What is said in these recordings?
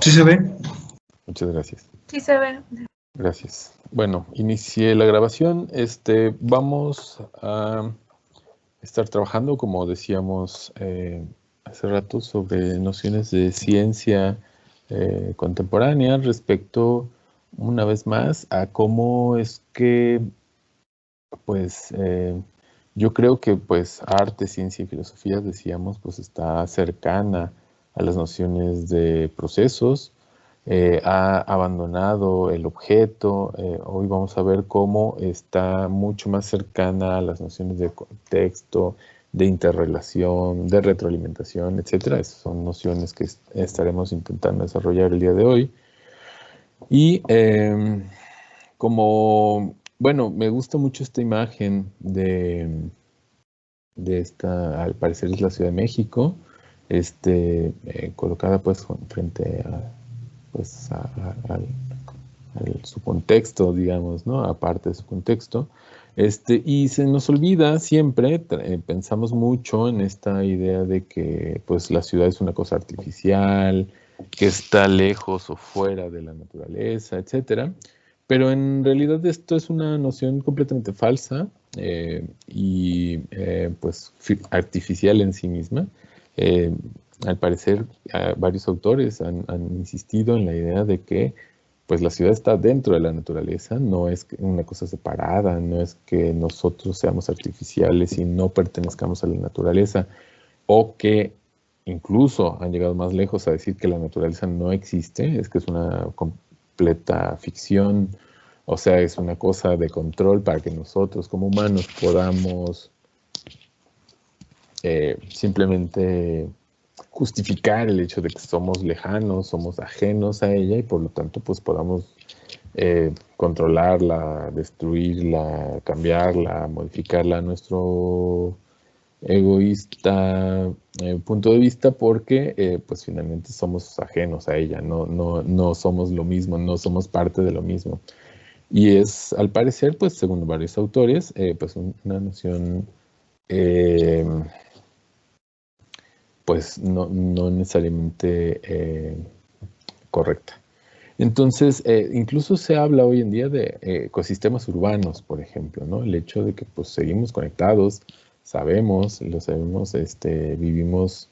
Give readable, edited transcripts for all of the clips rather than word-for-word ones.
¿Sí se ve? Muchas gracias. Sí se ve. Gracias. Bueno, inicié la grabación. Vamos a estar trabajando, como decíamos hace rato, sobre nociones de ciencia contemporánea respecto, una vez más, a cómo es que, pues, yo creo que, pues, arte, ciencia y filosofía, decíamos, pues, está cercana a las nociones de procesos, ha abandonado el objeto. Hoy vamos a ver cómo está mucho más cercana a las nociones de contexto, de interrelación, de retroalimentación, etcétera. Esas son nociones que estaremos intentando desarrollar el día de hoy. Y bueno, me gusta mucho esta imagen de esta, al parecer es la Ciudad de México, colocada pues frente a su contexto, digamos, ¿no? Aparte de su contexto. Y se nos olvida siempre, pensamos mucho en esta idea de que pues la ciudad es una cosa artificial, que está lejos o fuera de la naturaleza, etcétera. Pero en realidad esto es una noción completamente falsa y pues artificial en sí misma. Al parecer, varios autores han insistido en la idea de que pues la ciudad está dentro de la naturaleza, no es una cosa separada, no es que nosotros seamos artificiales y no pertenezcamos a la naturaleza, o que incluso han llegado más lejos a decir que la naturaleza no existe, es que es una completa ficción, o sea, es una cosa de control para que nosotros como humanos podamos simplemente justificar el hecho de que somos lejanos, somos ajenos a ella y por lo tanto pues podamos controlarla, destruirla, cambiarla, modificarla a nuestro egoísta punto de vista, porque pues finalmente somos ajenos a ella, no somos lo mismo, no somos parte de lo mismo. Y es, al parecer, pues según varios autores, pues una noción pues no necesariamente correcta. Entonces, incluso se habla hoy en día de ecosistemas urbanos, por ejemplo, ¿no? El hecho de que pues seguimos conectados, lo sabemos, vivimos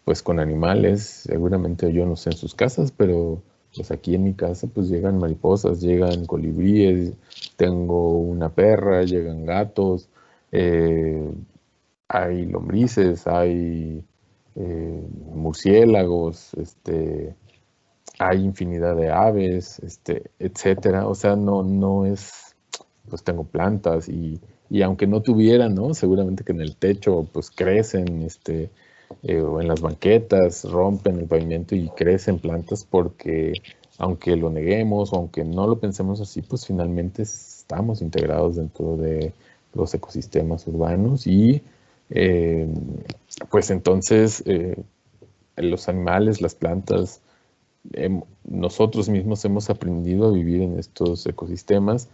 pues con animales, seguramente yo no sé en sus casas, pero pues aquí en mi casa pues llegan mariposas, llegan colibríes, tengo una perra, llegan gatos, hay lombrices, hay murciélagos, hay infinidad de aves, etcétera. O sea, no es, pues tengo plantas y aunque no tuviera, ¿no? Seguramente que en el techo, pues crecen, o en las banquetas, rompen el pavimento y crecen plantas porque aunque lo neguemos o aunque no lo pensemos así, pues finalmente estamos integrados dentro de los ecosistemas urbanos y pues entonces los animales, las plantas, nosotros mismos hemos aprendido a vivir en estos ecosistemas,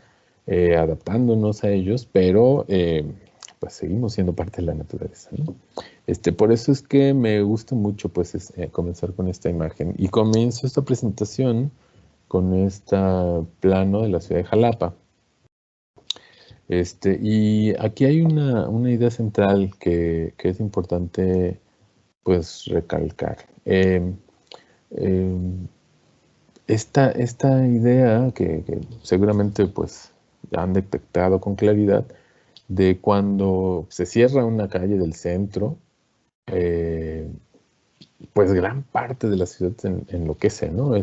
adaptándonos a ellos, pero pues seguimos siendo parte de la naturaleza, ¿no? Por eso es que me gusta mucho pues comenzar con esta imagen y comienzo esta presentación con este plano de la ciudad de Jalapa. Y aquí hay una idea central que es importante pues recalcar. Esta idea que seguramente pues ya han detectado con claridad de cuando se cierra una calle del centro, pues gran parte de la ciudad enloquece, ¿no?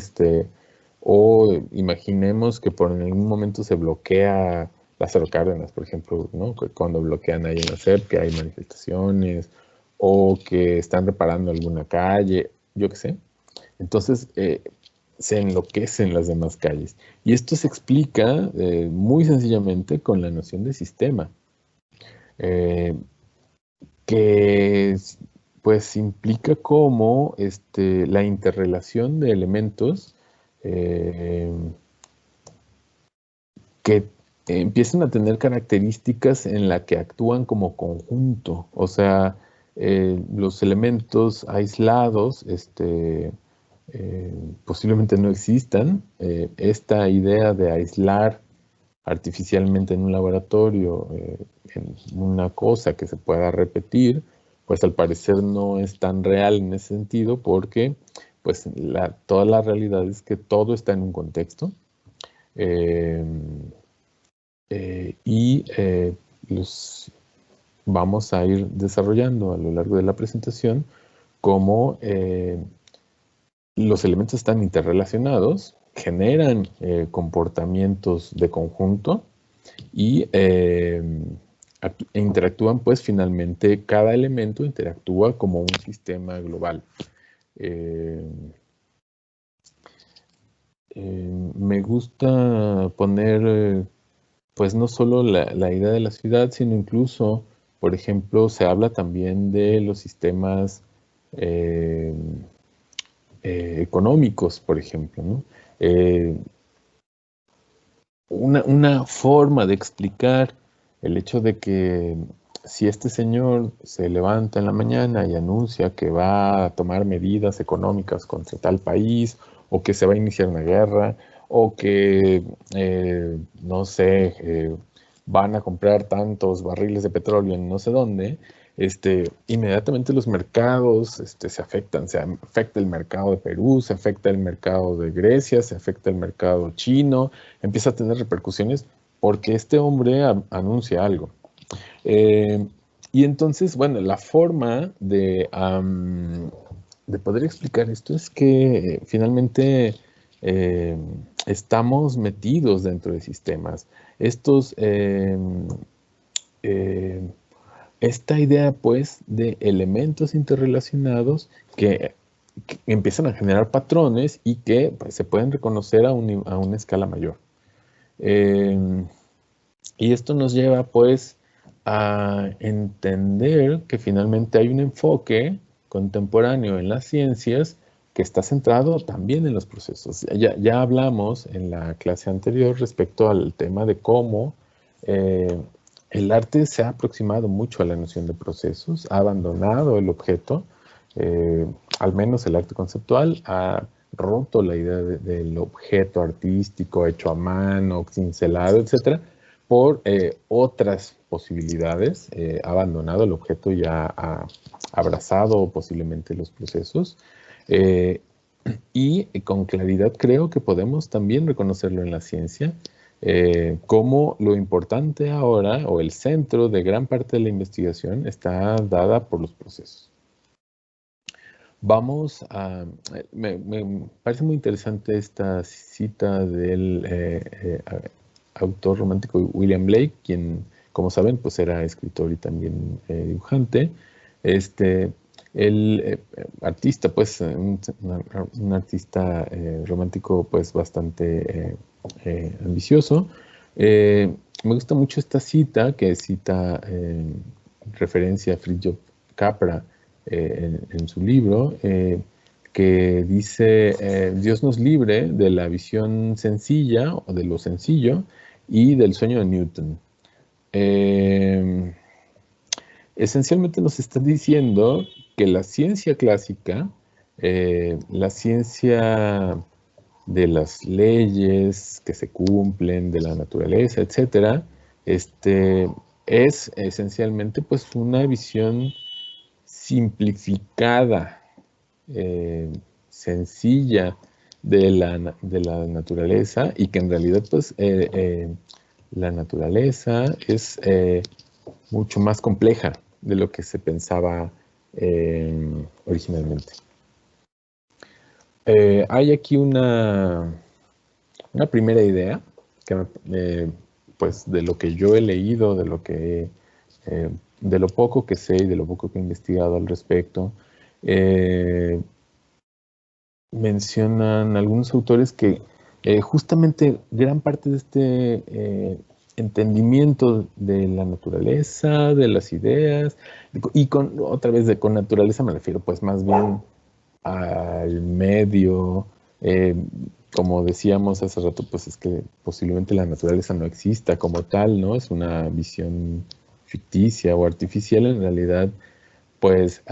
O imaginemos que por en algún momento se bloquea Lázaro Cárdenas, por ejemplo, ¿no? Cuando bloquean ahí en la SEP, que hay manifestaciones, o que están reparando alguna calle, yo qué sé. Entonces, se enloquecen las demás calles. Y esto se explica muy sencillamente con la noción de sistema, que pues implica cómo la interrelación de elementos que empiezan a tener características en la que actúan como conjunto. O sea, los elementos aislados posiblemente no existan. Esta idea de aislar artificialmente en un laboratorio en una cosa que se pueda repetir, pues al parecer no es tan real en ese sentido, porque pues toda la realidad es que todo está en un contexto. Y los vamos a ir desarrollando a lo largo de la presentación cómo los elementos están interrelacionados, generan comportamientos de conjunto y interactúan, pues finalmente cada elemento interactúa como un sistema global. Me gusta poner pues no solo la idea de la ciudad, sino incluso, por ejemplo, se habla también de los sistemas económicos, por ejemplo, ¿no? Una forma de explicar el hecho de que si este señor se levanta en la mañana y anuncia que va a tomar medidas económicas contra tal país, o que se va a iniciar una guerra, o que, no sé, van a comprar tantos barriles de petróleo en no sé dónde, inmediatamente los mercados se afectan. Se afecta el mercado de Perú, se afecta el mercado de Grecia, se afecta el mercado chino, empieza a tener repercusiones porque este hombre anuncia algo. Y entonces, bueno, la forma de poder explicar esto es que finalmente estamos metidos dentro de sistemas. Esta idea, pues, de elementos interrelacionados que empiezan a generar patrones y que pues, se pueden reconocer a una escala mayor. Y esto nos lleva, pues, a entender que finalmente hay un enfoque contemporáneo en las ciencias que está centrado también en los procesos. Ya hablamos en la clase anterior respecto al tema de cómo el arte se ha aproximado mucho a la noción de procesos, ha abandonado el objeto, al menos el arte conceptual ha roto la idea del objeto artístico hecho a mano, cincelado, etcétera, por otras posibilidades, ha abandonado el objeto y ha abrazado posiblemente los procesos. Y con claridad creo que podemos también reconocerlo en la ciencia, como lo importante ahora, o el centro de gran parte de la investigación, está dada por los procesos. Vamos a... Me parece muy interesante esta cita del autor romántico William Blake, quien, como saben, pues era escritor y también dibujante. El artista, pues, un artista romántico, pues, bastante ambicioso. Me gusta mucho esta cita, que cita referencia a Fritjof Capra en su libro, que dice, Dios nos libre de la visión sencilla o de lo sencillo y del sueño de Newton. Esencialmente nos está diciendo que la ciencia clásica, la ciencia de las leyes que se cumplen, de la naturaleza, etcétera, es esencialmente pues una visión simplificada, sencilla de la naturaleza, y que en realidad pues la naturaleza es mucho más compleja de lo que se pensaba originalmente. Hay aquí una primera idea que pues de lo que yo he leído, de lo poco que sé y de lo poco que he investigado al respecto, mencionan algunos autores que justamente gran parte de este entendimiento de la naturaleza, de las ideas, y otra vez con naturaleza me refiero pues más bien al medio, como decíamos hace rato, pues es que posiblemente la naturaleza no exista como tal, ¿no? Es una visión ficticia o artificial. En realidad, pues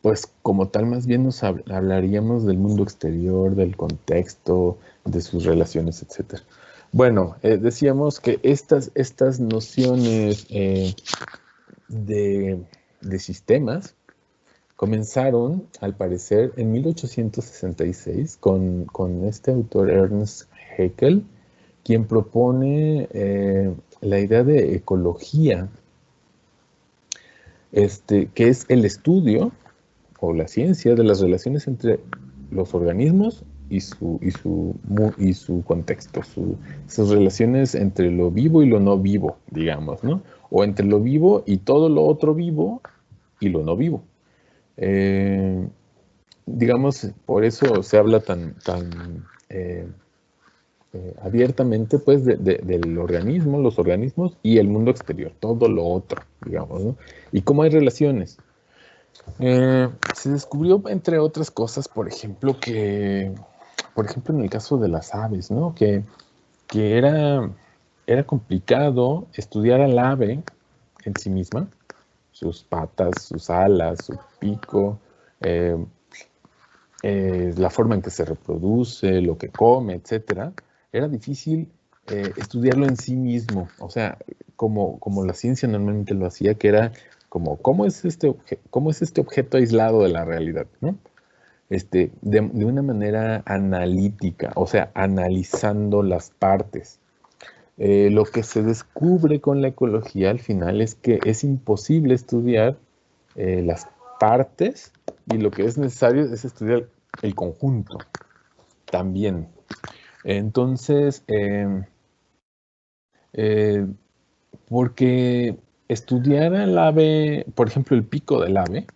pues como tal, más bien nos hablaríamos del mundo exterior, del contexto, de sus relaciones, etcétera. Bueno, decíamos que estas nociones de sistemas comenzaron, al parecer, en 1866 con este autor Ernst Haeckel, quien propone la idea de ecología, que es el estudio o la ciencia de las relaciones entre los organismos y su contexto, sus relaciones entre lo vivo y lo no vivo, digamos, ¿no? O entre lo vivo y todo lo otro vivo y lo no vivo. Digamos, por eso se habla tan abiertamente, pues, del organismo, los organismos y el mundo exterior, todo lo otro, digamos, ¿no? Y cómo hay relaciones. Se descubrió, entre otras cosas, por ejemplo, en el caso de las aves, ¿no? Que era complicado estudiar al ave en sí misma, sus patas, sus alas, su pico, eh, la forma en que se reproduce, lo que come, etcétera. Era difícil estudiarlo en sí mismo, o sea, como la ciencia normalmente lo hacía, que era como, cómo es este objeto aislado de la realidad, ¿no? De una manera analítica, o sea, analizando las partes. Lo que se descubre con la ecología al final es que es imposible estudiar las partes y lo que es necesario es estudiar el conjunto también. Entonces, porque estudiar al ave, por ejemplo, el pico del ave,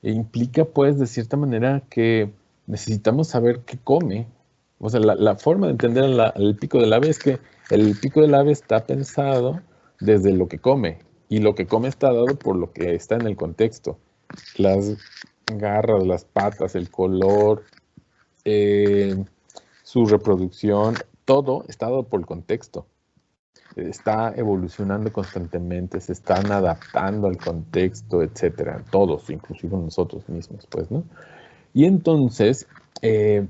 implica pues de cierta manera que necesitamos saber qué come. O sea, la forma de entender el pico del ave es que el pico del ave está pensado desde lo que come y lo que come está dado por lo que está en el contexto. Las garras, las patas, el color, eh, su reproducción, todo está dado por el contexto. Está evolucionando constantemente, se están adaptando al contexto, etcétera, todos, inclusive nosotros mismos, pues, ¿no? Y entonces,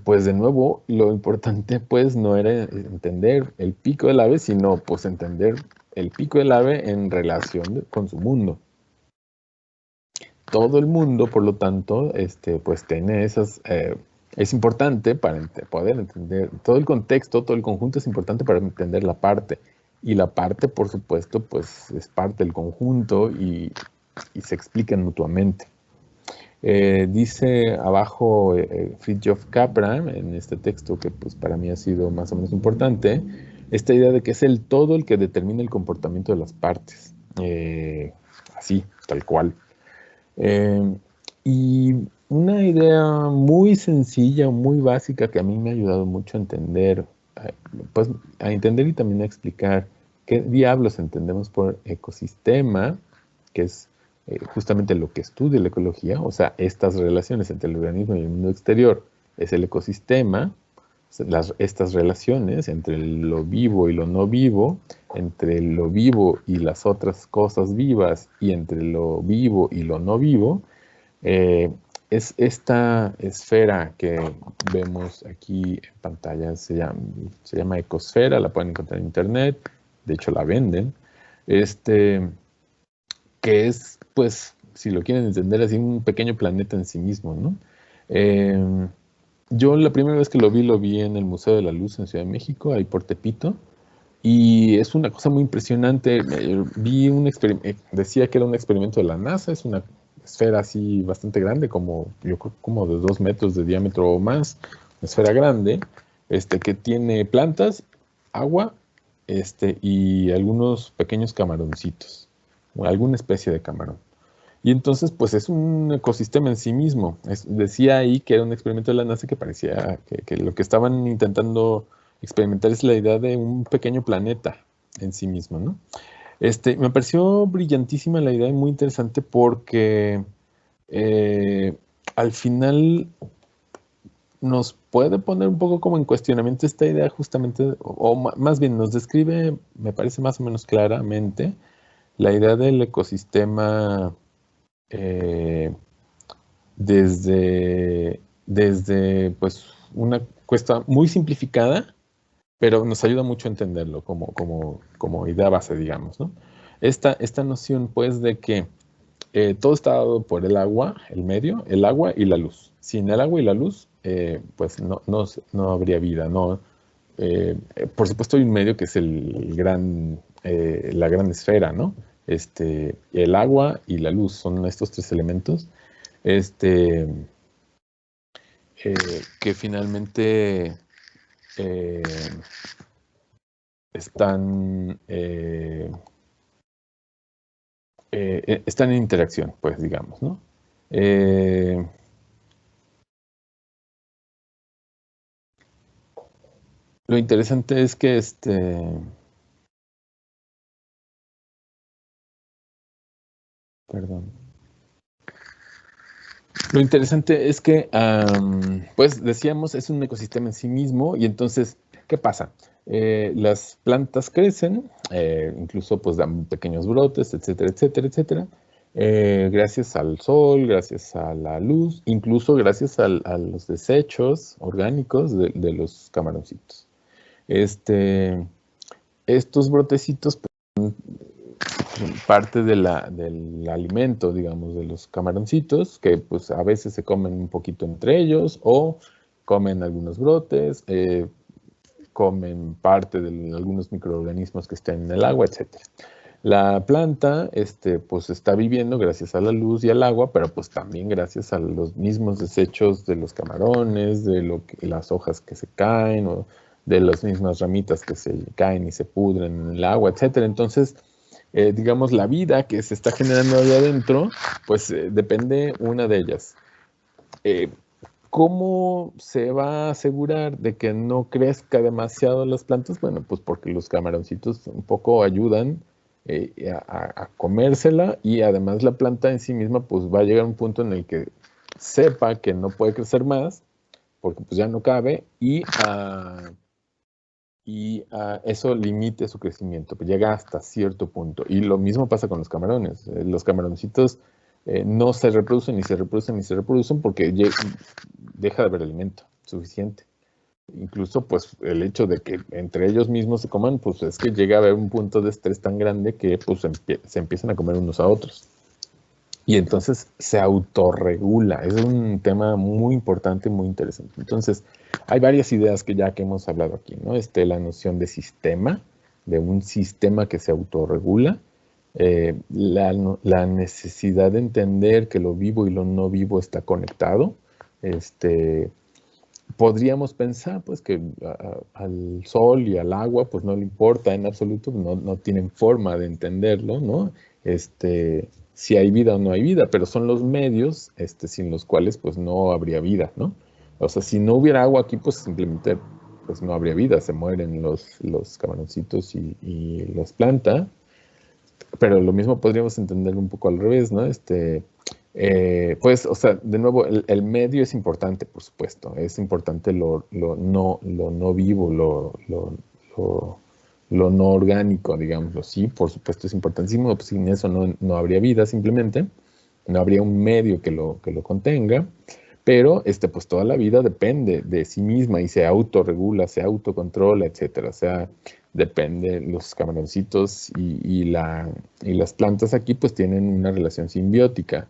pues de nuevo, lo importante, pues, no era entender el pico del ave, sino, pues, entender el pico del ave en relación con su mundo. Todo el mundo, por lo tanto, pues, tiene es importante para poder entender todo el contexto, todo el conjunto es importante para entender la parte. Y la parte, por supuesto, pues es parte del conjunto y se explican mutuamente. Dice abajo Fritjof Capra, en este texto que pues para mí ha sido más o menos importante, esta idea de que es el todo el que determina el comportamiento de las partes. Así, tal cual. Y una idea muy sencilla, muy básica que a mí me ha ayudado mucho a entender, pues a entender y también a explicar qué diablos entendemos por ecosistema, que es justamente lo que estudia la ecología, o sea, estas relaciones entre el organismo y el mundo exterior es el ecosistema, estas relaciones entre lo vivo y lo no vivo, entre lo vivo y las otras cosas vivas y entre lo vivo y lo no vivo, es esta esfera que vemos aquí en pantalla, se llama ecosfera, la pueden encontrar en internet, de hecho la venden, que es, pues, si lo quieren entender así, un pequeño planeta en sí mismo, ¿no? Yo la primera vez que lo vi en el Museo de la Luz en Ciudad de México, ahí por Tepito, y es una cosa muy impresionante. Vi un experimento, decía que era un experimento de la NASA, es una esfera así bastante grande, yo creo como de 2 metros de diámetro o más, una esfera grande, que tiene plantas, agua, y algunos pequeños camaroncitos, o alguna especie de camarón. Y entonces, pues es un ecosistema en sí mismo. Decía ahí que era un experimento de la NASA que parecía que lo que estaban intentando experimentar es la idea de un pequeño planeta en sí mismo, ¿no? Me pareció brillantísima la idea y muy interesante porque al final nos puede poner un poco como en cuestionamiento esta idea justamente, más bien nos describe, me parece más o menos claramente, la idea del ecosistema desde pues una cuesta muy simplificada, pero nos ayuda mucho a entenderlo como idea base, digamos, ¿no? Esta noción, pues, de que todo está dado por el agua, el medio, el agua y la luz. Sin el agua y la luz, pues no habría vida, ¿no? Por supuesto hay un medio que es la gran esfera, ¿no? El agua y la luz son estos tres elementos, este, que finalmente eh, están, están en interacción, pues digamos, ¿no? Eh, lo interesante es que perdón. Lo interesante es que, pues decíamos, es un ecosistema en sí mismo y entonces, ¿qué pasa? Las plantas crecen, incluso pues dan pequeños brotes, etcétera, etcétera, etcétera, gracias al sol, gracias a la luz, incluso gracias a los desechos orgánicos de los camaroncitos. Este, estos brotecitos parte del alimento, digamos, de los camaroncitos, que pues a veces se comen un poquito entre ellos o comen algunos brotes, comen parte de algunos microorganismos que estén en el agua, etcétera. La planta, pues está viviendo gracias a la luz y al agua, pero pues también gracias a los mismos desechos de los camarones, las hojas que se caen o de las mismas ramitas que se caen y se pudren en el agua, etcétera. Entonces, digamos, la vida que se está generando ahí adentro, pues depende una de ellas. Eh, ¿Cómo se va a asegurar de que no crezca demasiado las plantas? Bueno, pues porque los camaroncitos un poco ayudan a comérsela y además la planta en sí misma pues va a llegar a un punto en el que sepa que no puede crecer más porque pues ya no cabe y eso limite su crecimiento, que llega hasta cierto punto. Y lo mismo pasa con los camarones. Los camaroncitos no se reproducen, ni se reproducen, ni se reproducen porque deja de haber alimento suficiente. Incluso, pues, el hecho de que entre ellos mismos se coman, pues es que llega a haber un punto de estrés tan grande que pues se empiezan a comer unos a otros. Y entonces se autorregula. Es un tema muy importante, muy interesante. Entonces, hay varias ideas que hemos hablado aquí, ¿no? La noción de sistema, de un sistema que se autorregula, la necesidad de entender que lo vivo y lo no vivo está conectado. Podríamos pensar, pues, que al sol y al agua, pues, no le importa en absoluto, no tienen forma de entenderlo, ¿no? Si hay vida o no hay vida, pero son los medios, sin los cuales, pues, no habría vida, ¿no? O sea, si no hubiera agua aquí, pues, simplemente, pues, no habría vida, se mueren los camaroncitos y las plantas, pero lo mismo podríamos entender un poco al revés, ¿no? Pues, o sea, de nuevo, el medio es importante, por supuesto. Es importante lo no vivo, lo- lo no orgánico, digámoslo. Sí, por supuesto, es importantísimo. Pues sin eso no habría vida, simplemente. No habría un medio que lo contenga. Pero, pues toda la vida depende de sí misma y se autorregula, se autocontrola, etcétera. O sea, depende, los camaroncitos y las plantas aquí, pues tienen una relación simbiótica.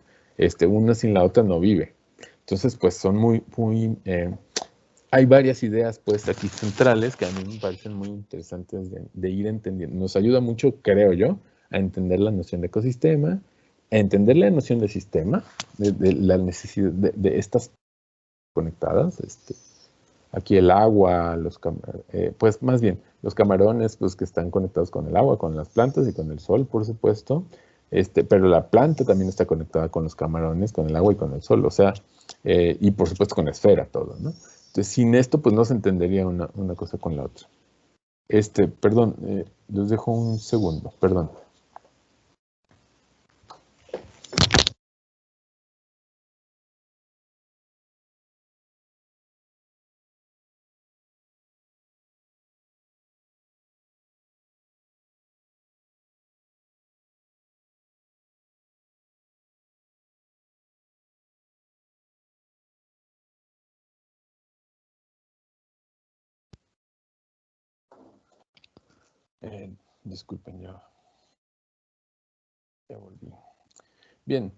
Una sin la otra no vive. Entonces, pues son hay varias ideas pues aquí centrales que a mí me parecen muy interesantes de ir entendiendo. Nos ayuda mucho, creo yo, a entender la noción de ecosistema, a entender la noción de sistema, de la necesidad de estas conectadas. Aquí el agua, pues más bien, los camarones pues que están conectados con el agua, con las plantas y con el sol, por supuesto. Pero la planta también está conectada con los camarones, con el agua y con el sol, o sea, y por supuesto con la esfera, todo, ¿no? Entonces, sin esto, pues no se entendería una cosa con la otra. Perdón, les dejo un segundo, perdón. Disculpen, ya volví. Bien,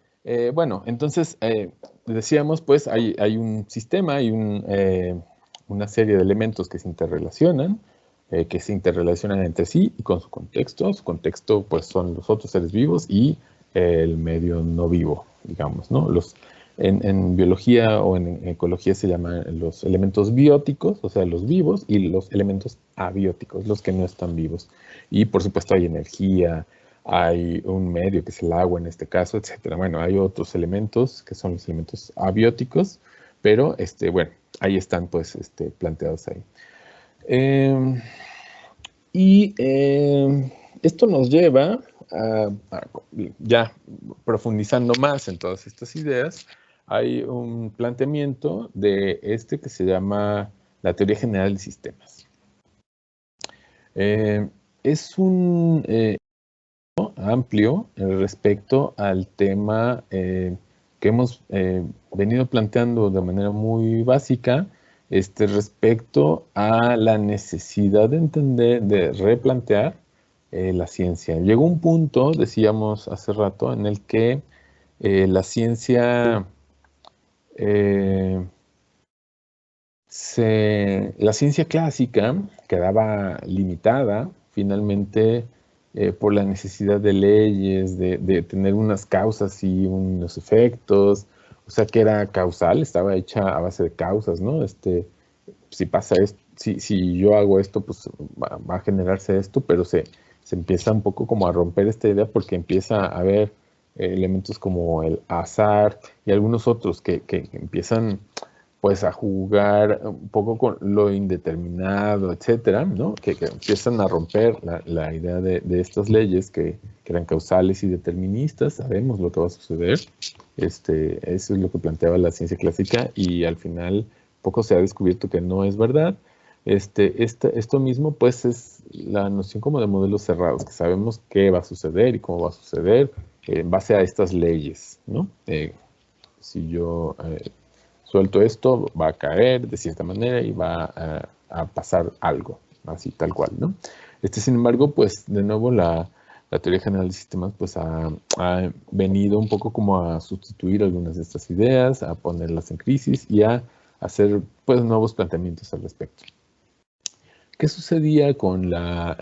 bueno, entonces decíamos, pues hay un sistema, hay una serie de elementos que se interrelacionan entre sí y con su contexto. Su contexto, pues, son los otros seres vivos y el medio no vivo, digamos, ¿no? En biología o en ecología se llaman los elementos bióticos, o sea, los vivos, y los elementos abióticos, los que no están vivos. Y por supuesto hay energía, hay un medio que es el agua en este caso, etcétera. Bueno, hay otros elementos que son los elementos abióticos, pero bueno, ahí están pues planteados ahí. Esto nos lleva ya profundizando más en todas estas ideas, hay un planteamiento de que se llama la teoría general de sistemas. Es un amplio respecto al tema que hemos venido planteando de manera muy básica respecto a la necesidad de entender, de replantear la ciencia. Llegó un punto, decíamos hace rato, en el que la ciencia la ciencia clásica quedaba limitada finalmente por la necesidad de leyes, de tener unas causas y unos efectos, o sea que era causal, estaba hecha a base de causas, ¿no? Si pasa esto, si yo hago esto, pues va a generarse esto, pero se empieza un poco como a romper esta idea porque empieza a haber elementos como el azar y algunos otros que empiezan pues a jugar un poco con lo indeterminado, etcétera, ¿no? Que empiezan a romper la idea de estas leyes que eran causales y deterministas. Sabemos lo que va a suceder. Eso es lo que planteaba la ciencia clásica y al final poco se ha descubierto que no es verdad. Esto mismo, pues, es la noción como de modelos cerrados, que sabemos qué va a suceder y cómo va a suceder en base a estas leyes, ¿no? Si yo suelto esto, va a caer de cierta manera y va a pasar algo, así tal cual, ¿no? Sin embargo, pues de nuevo la teoría general de sistemas pues ha venido un poco como a sustituir algunas de estas ideas, a ponerlas en crisis y a hacer pues nuevos planteamientos al respecto. ¿Qué sucedía con la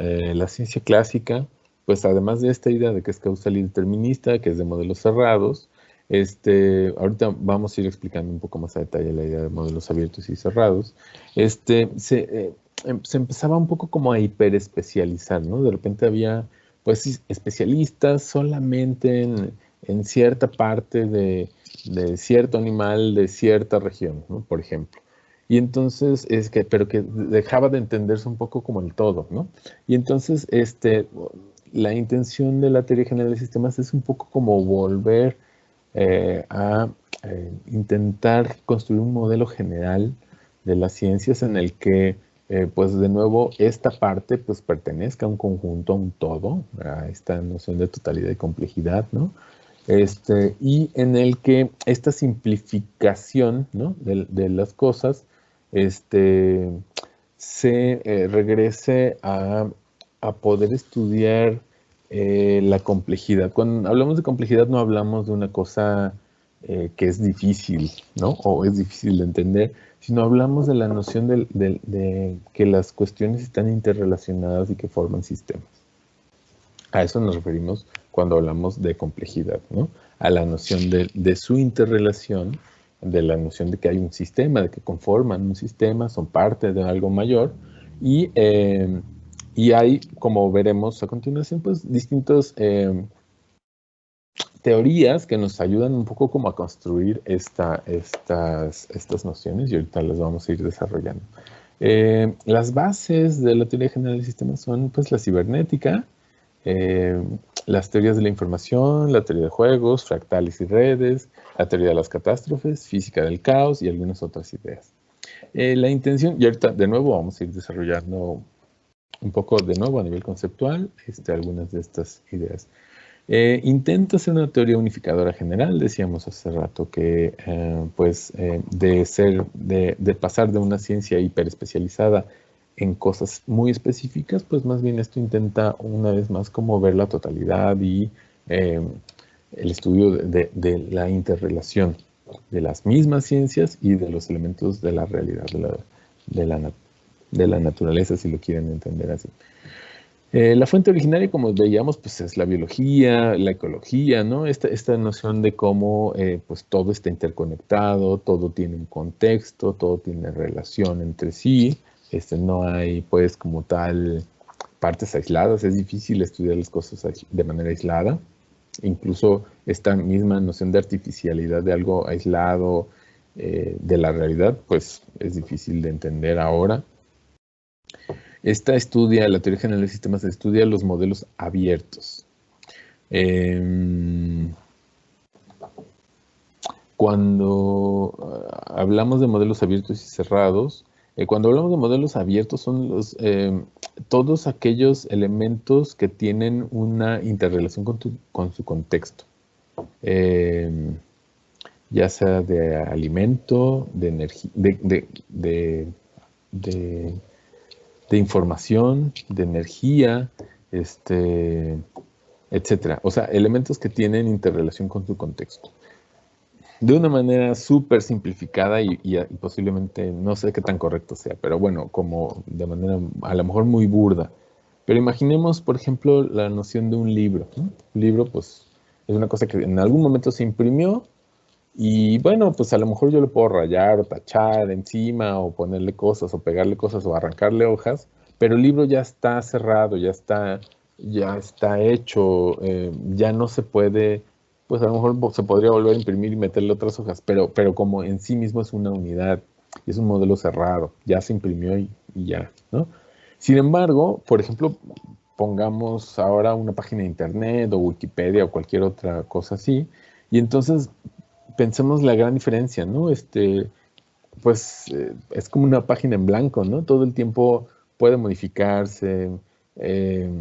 ciencia clásica? Pues además de esta idea de que es causal y determinista, que es de modelos cerrados, ahorita vamos a ir explicando un poco más a detalle la idea de modelos abiertos y cerrados. Se empezaba un poco como a hiperespecializar, ¿no? De repente había, pues, especialistas solamente en cierta parte de cierto animal de cierta región, ¿no? Por ejemplo. Y entonces, pero que dejaba de entenderse un poco como el todo, ¿no? Y entonces, la intención de la teoría general de sistemas es un poco como volver a intentar construir un modelo general de las ciencias en el que, pues de nuevo, esta parte pues pertenezca a un conjunto, a un todo, a esta noción de totalidad y complejidad, ¿no? Y en el que esta simplificación, ¿no? de las cosas se regrese a poder estudiar la complejidad. Cuando hablamos de complejidad no hablamos de una cosa que es difícil, ¿no? O es difícil de entender, sino hablamos de la noción de que las cuestiones están interrelacionadas y que forman sistemas. A eso nos referimos cuando hablamos de complejidad, ¿no? A la noción de su interrelación, de la noción de que hay un sistema, de que conforman un sistema, son parte de algo mayor, y hay, como veremos a continuación, pues distintas teorías que nos ayudan un poco como a construir estas nociones, y ahorita las vamos a ir desarrollando. Las bases de la teoría general de sistemas son pues la cibernética, las teorías de la información, la teoría de juegos, fractales y redes, la teoría de las catástrofes, física del caos y algunas otras ideas. La intención, y ahorita de nuevo vamos a ir desarrollando un poco de nuevo a nivel conceptual algunas de estas ideas. Intenta ser una teoría unificadora general, decíamos hace rato que de pasar de una ciencia hiperespecializada en cosas muy específicas, pues más bien esto intenta una vez más como ver la totalidad y el estudio de la interrelación de las mismas ciencias y de los elementos de la realidad, de la, de la naturaleza, si lo quieren entender así. La fuente originaria, como veíamos, pues es la biología, la ecología, ¿no? Esta noción de cómo pues todo está interconectado, todo tiene un contexto, todo tiene relación entre sí. No hay, pues, como tal, partes aisladas. Es difícil estudiar las cosas de manera aislada. Incluso esta misma noción de artificialidad de algo aislado de la realidad, pues es difícil de entender ahora. La teoría general de sistemas estudia los modelos abiertos. Cuando hablamos de modelos abiertos y cerrados, cuando hablamos de modelos abiertos son todos aquellos elementos que tienen una interrelación con su contexto. Ya sea de alimento, de energía, de información, de energía, etcétera. O sea, elementos que tienen interrelación con su contexto. De una manera súper simplificada y posiblemente no sé qué tan correcto sea, pero bueno, como de manera a lo mejor muy burda. Pero imaginemos, por ejemplo, la noción de un libro, ¿no? Un libro, pues, es una cosa que en algún momento se imprimió y bueno, pues a lo mejor yo le puedo rayar o tachar encima o ponerle cosas o pegarle cosas o arrancarle hojas, pero el libro ya está cerrado, ya está hecho, ya no se puede, pues a lo mejor se podría volver a imprimir y meterle otras hojas, pero como en sí mismo es una unidad y es un modelo cerrado, ya se imprimió y ya, ¿no? Sin embargo, por ejemplo, pongamos ahora una página de internet o Wikipedia o cualquier otra cosa así, y entonces pensemos la gran diferencia, ¿no? Pues es como una página en blanco, ¿no? Todo el tiempo puede modificarse, eh,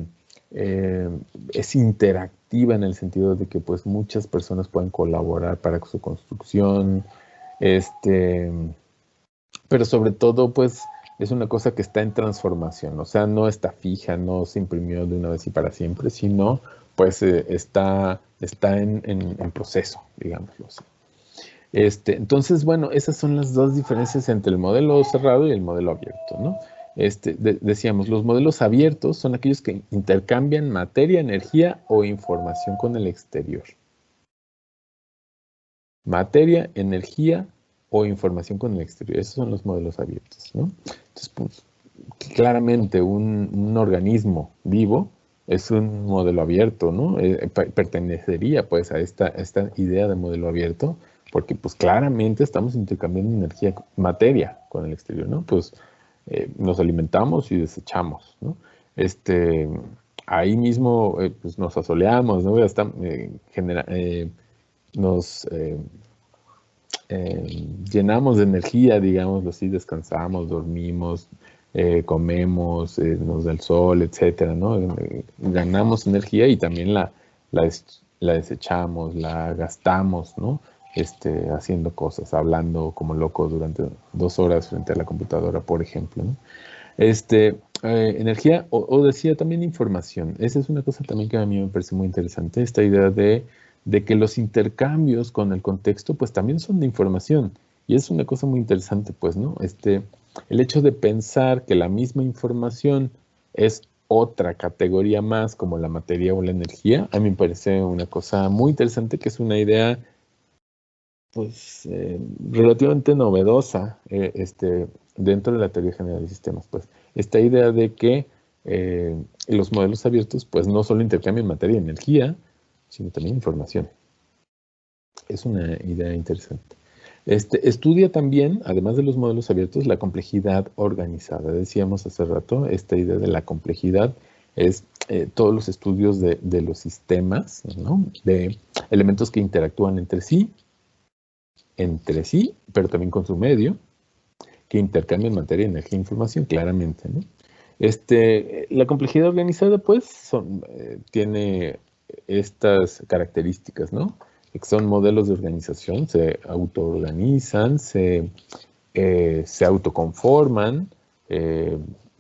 eh, es interactiva en el sentido de que pues muchas personas pueden colaborar para su construcción, pero sobre todo pues es una cosa que está en transformación, o sea, no está fija, no se imprimió de una vez y para siempre, sino pues está en proceso, digámoslo así. Entonces, bueno, esas son las dos diferencias entre el modelo cerrado y el modelo abierto, ¿no? Decíamos, los modelos abiertos son aquellos que intercambian materia, energía o información con el exterior. Materia, energía o información con el exterior. Esos son los modelos abiertos, ¿no? Entonces, pues, claramente un organismo vivo es un modelo abierto, ¿no? Pertenecería pues a esta idea de modelo abierto, porque pues claramente estamos intercambiando energía, materia con el exterior, ¿no? Pues nos alimentamos y desechamos, ¿no? Ahí mismo pues nos asoleamos, ¿no? Hasta, nos llenamos de energía, digámoslo así, descansamos, dormimos, comemos, nos da el sol, etcétera, ¿no? Ganamos energía y también la desechamos, la gastamos, ¿no? Haciendo cosas, hablando como loco durante 2 horas frente a la computadora, por ejemplo, ¿no? Energía o decía también información. Esa es una cosa también que a mí me parece muy interesante, esta idea de que los intercambios con el contexto pues también son de información. Y es una cosa muy interesante, pues, ¿no? El hecho de pensar que la misma información es otra categoría más, como la materia o la energía, a mí me parece una cosa muy interesante, que es una idea, pues, relativamente novedosa, dentro de la teoría general de sistemas, pues. Esta idea de que los modelos abiertos, pues, no solo intercambian materia y energía, sino también información. Es una idea interesante. Estudia también, además de los modelos abiertos, la complejidad organizada. Decíamos hace rato, esta idea de la complejidad es todos los estudios de los sistemas, ¿no? De elementos que interactúan entre sí, pero también con su medio, que intercambian materia, energía e información, claramente, ¿no? La complejidad organizada, pues, tiene estas características, ¿no? Que son modelos de organización, se autoorganizan, se autoconforman,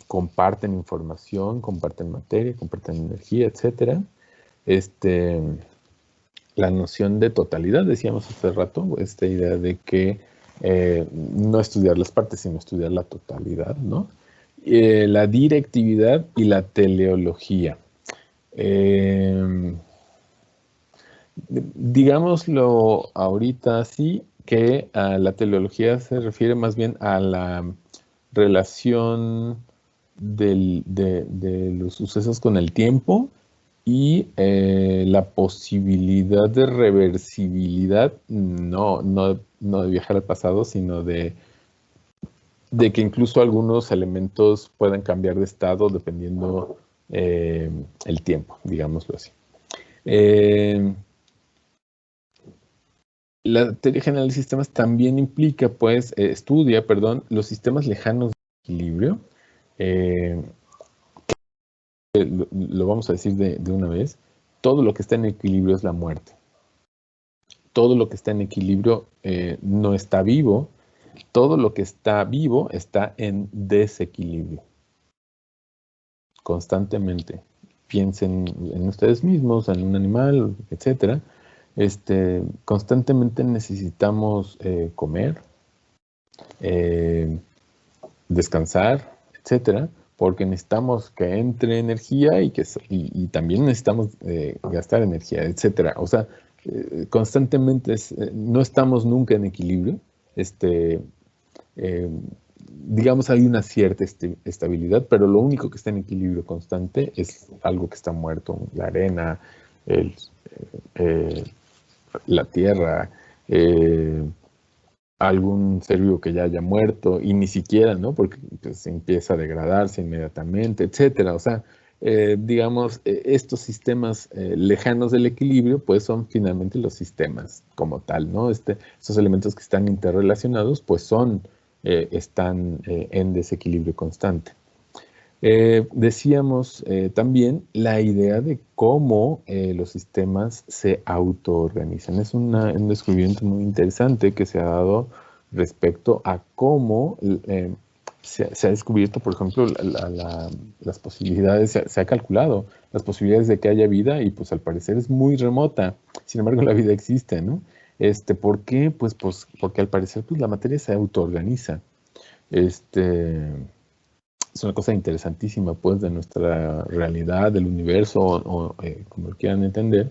comparten información, comparten materia, comparten energía, etcétera. La noción de totalidad, decíamos hace rato, esta idea de que no estudiar las partes, sino estudiar la totalidad, ¿no? La directividad y la teleología. Digámoslo ahorita así, que la teleología se refiere más bien a la relación de los sucesos con el tiempo y la posibilidad de reversibilidad, no de viajar al pasado, sino de que incluso algunos elementos puedan cambiar de estado dependiendo el tiempo, digámoslo así. La teoría general de sistemas también implica, pues, estudia, perdón, los sistemas lejanos de equilibrio. Lo vamos a decir de una vez. Todo lo que está en equilibrio es la muerte. Todo lo que está en equilibrio no está vivo. Todo lo que está vivo está en desequilibrio. Constantemente. Piensen en ustedes mismos, en un animal, etcétera. Constantemente necesitamos comer, descansar, etcétera, porque necesitamos que entre energía y también necesitamos gastar energía, etcétera. O sea, constantemente no estamos nunca en equilibrio. Digamos, hay una cierta estabilidad, pero lo único que está en equilibrio constante es algo que está muerto, la arena, la tierra, algún ser vivo que ya haya muerto, y ni siquiera, ¿no? Porque pues, empieza a degradarse inmediatamente, etcétera. O sea, digamos, estos sistemas lejanos del equilibrio, pues son finalmente los sistemas como tal, ¿no? Estos elementos que están interrelacionados, pues están en desequilibrio constante. Decíamos también la idea de cómo los sistemas se autoorganizan. Es un descubrimiento muy interesante que se ha dado respecto a cómo se ha descubierto, por ejemplo, las posibilidades, se ha calculado las posibilidades de que haya vida y pues al parecer es muy remota. Sin embargo, la vida existe, ¿no? ¿Por qué? Pues porque al parecer pues, la materia se autoorganiza. Es una cosa interesantísima, pues, de nuestra realidad, del universo, o como lo quieran entender,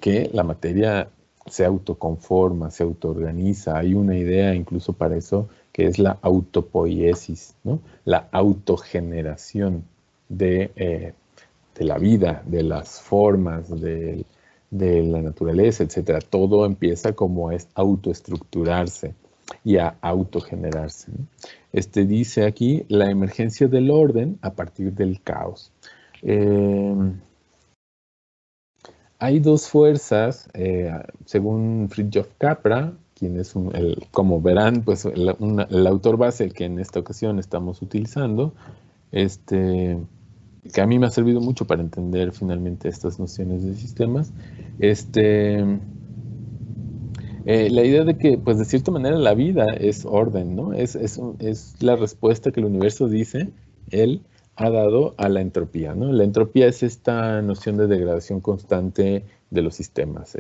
que la materia se autoconforma, se autoorganiza. Hay una idea incluso para eso que es la autopoiesis, ¿no? La autogeneración de la vida, de las formas, de la naturaleza, etcétera. Todo empieza como es autoestructurarse y a autogenerarse, ¿no? Dice aquí la emergencia del orden a partir del caos. Hay dos fuerzas, según Fritjof Capra, quien es como verán, pues el autor base, el que en esta ocasión estamos utilizando, que a mí me ha servido mucho para entender finalmente estas nociones de sistemas. La idea de que, pues de cierta manera, la vida es orden, ¿no? Es la respuesta que el universo dice, él ha dado a la entropía, ¿no? La entropía es esta noción de degradación constante de los sistemas.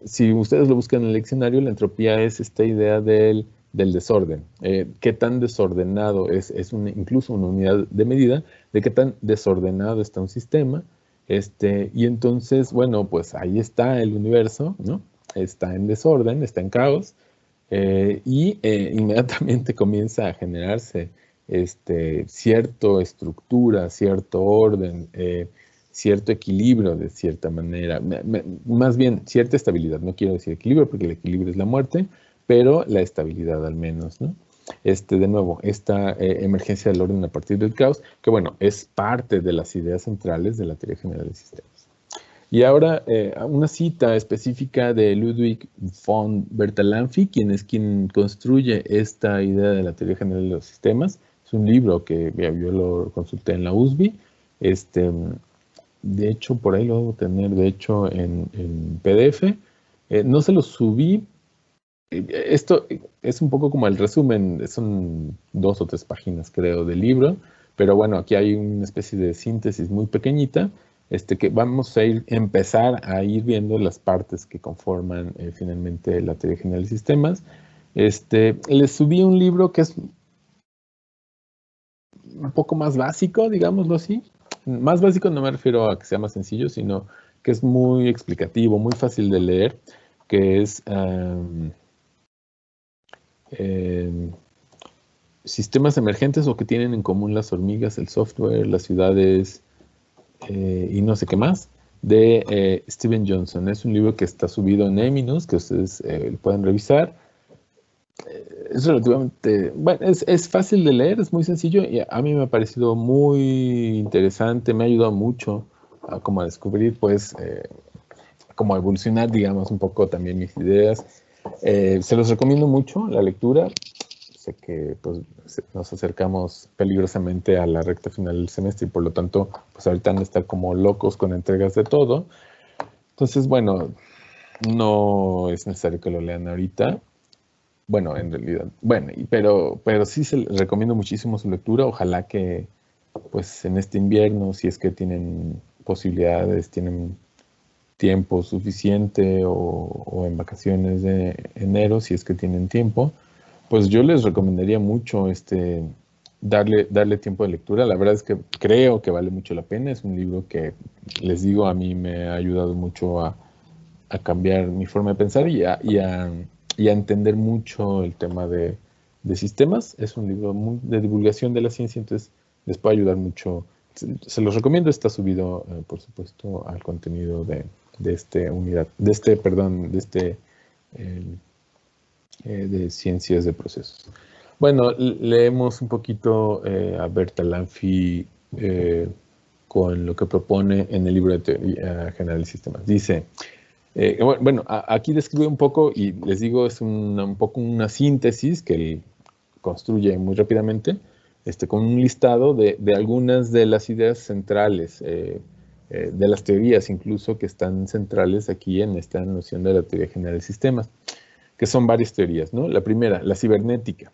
Si ustedes lo buscan en el diccionario, la entropía es esta idea del desorden. ¿Qué tan desordenado es incluso una unidad de medida de qué tan desordenado está un sistema? Y entonces, bueno, pues ahí está el universo, ¿no? Está en desorden, está en caos, y inmediatamente comienza a generarse cierta estructura, cierto orden, cierto equilibrio de cierta manera, más bien cierta estabilidad. No quiero decir equilibrio porque el equilibrio es la muerte, pero la estabilidad al menos, ¿no? De nuevo, esta emergencia del orden a partir del caos, que bueno, es parte de las ideas centrales de la teoría general de sistemas. Y ahora una cita específica de Ludwig von Bertalanffy, quien construye esta idea de la teoría general de los sistemas. Es un libro que yo lo consulté en la USB. De hecho, por ahí lo debo tener, de hecho, en PDF. No se lo subí Esto es un poco como el resumen, son 2 o 3 páginas, creo, del libro, pero bueno, aquí hay una especie de síntesis muy pequeñita, que vamos a empezar a ir viendo las partes que conforman finalmente la teoría general de sistemas. Les subí un libro que es un poco más básico, digámoslo así. Más básico no me refiero a que sea más sencillo, sino que es muy explicativo, muy fácil de leer, que es sistemas emergentes o que tienen en común las hormigas, el software, las ciudades y no sé qué más, de Steven Johnson. Es un libro que está subido en Eminus, que ustedes pueden revisar. Es relativamente, bueno, es fácil de leer, es muy sencillo y a mí me ha parecido muy interesante, me ha ayudado mucho a como a descubrir, pues, como a evolucionar, digamos, un poco también mis ideas. Se los recomiendo mucho la lectura. Sé que pues, nos acercamos peligrosamente a la recta final del semestre y por lo tanto, pues ahorita han de estar como locos con entregas de todo. Entonces, bueno, no es necesario que lo lean ahorita. Bueno, en realidad, bueno, pero sí se les recomiendo muchísimo su lectura. Ojalá que, pues, en este invierno, si es que tienen posibilidades, tienen tiempo suficiente o en vacaciones de enero, si es que tienen tiempo, pues yo les recomendaría mucho darle tiempo de lectura. La verdad es que creo que vale mucho la pena. Es un libro que, les digo, a mí me ha ayudado mucho a cambiar mi forma de pensar y a entender mucho el tema de sistemas. Es un libro de divulgación de la ciencia, entonces les puede ayudar mucho. Se los recomiendo, está subido, por supuesto, al contenido de este unidad, eh, de ciencias de procesos. Bueno, leemos un poquito a Bertalanffy con lo que propone en el libro de Teoría General de Sistemas. Dice, bueno, aquí describe un poco, y les digo, es un poco una síntesis que él construye muy rápidamente, con un listado de algunas de las ideas centrales, de las teorías incluso que están centrales aquí en esta noción de la teoría general de sistemas, que son varias teorías, ¿no? La primera, la cibernética.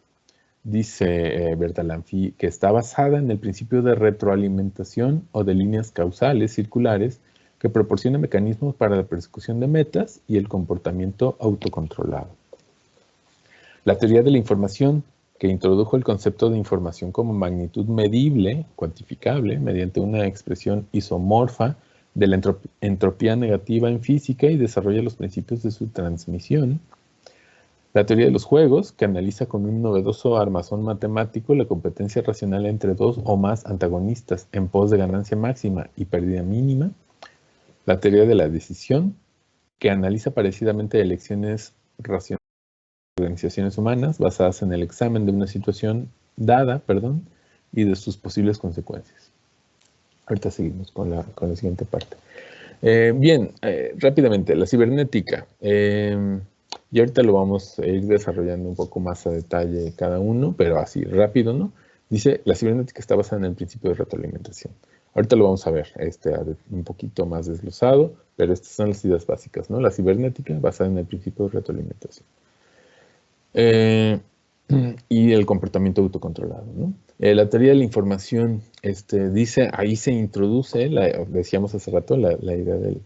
Dice Bertalanffy que está basada en el principio de retroalimentación o de líneas causales circulares que proporciona mecanismos para la persecución de metas y el comportamiento autocontrolado. La teoría de la información, que introdujo el concepto de información como magnitud medible, cuantificable, mediante una expresión isomorfa de la entropía negativa en física y desarrolla los principios de su transmisión. La teoría de los juegos, que analiza con un novedoso armazón matemático la competencia racional entre dos o más antagonistas en pos de ganancia máxima y pérdida mínima. La teoría de la decisión, que analiza parecidamente elecciones racionales de organizaciones humanas basadas en el examen de una situación dada, y de sus posibles consecuencias. Ahorita seguimos con la siguiente parte. Bien, rápidamente, la cibernética. Y ahorita lo vamos a ir desarrollando un poco más a detalle cada uno, pero así rápido, ¿no? Dice, la cibernética está basada en el principio de retroalimentación. Ahorita lo vamos a ver un poquito más desglosado, pero estas son las ideas básicas, ¿no? La cibernética basada en el principio de retroalimentación. Y el comportamiento autocontrolado, ¿no? La teoría de la información, dice, ahí se introduce, decíamos hace rato, la idea de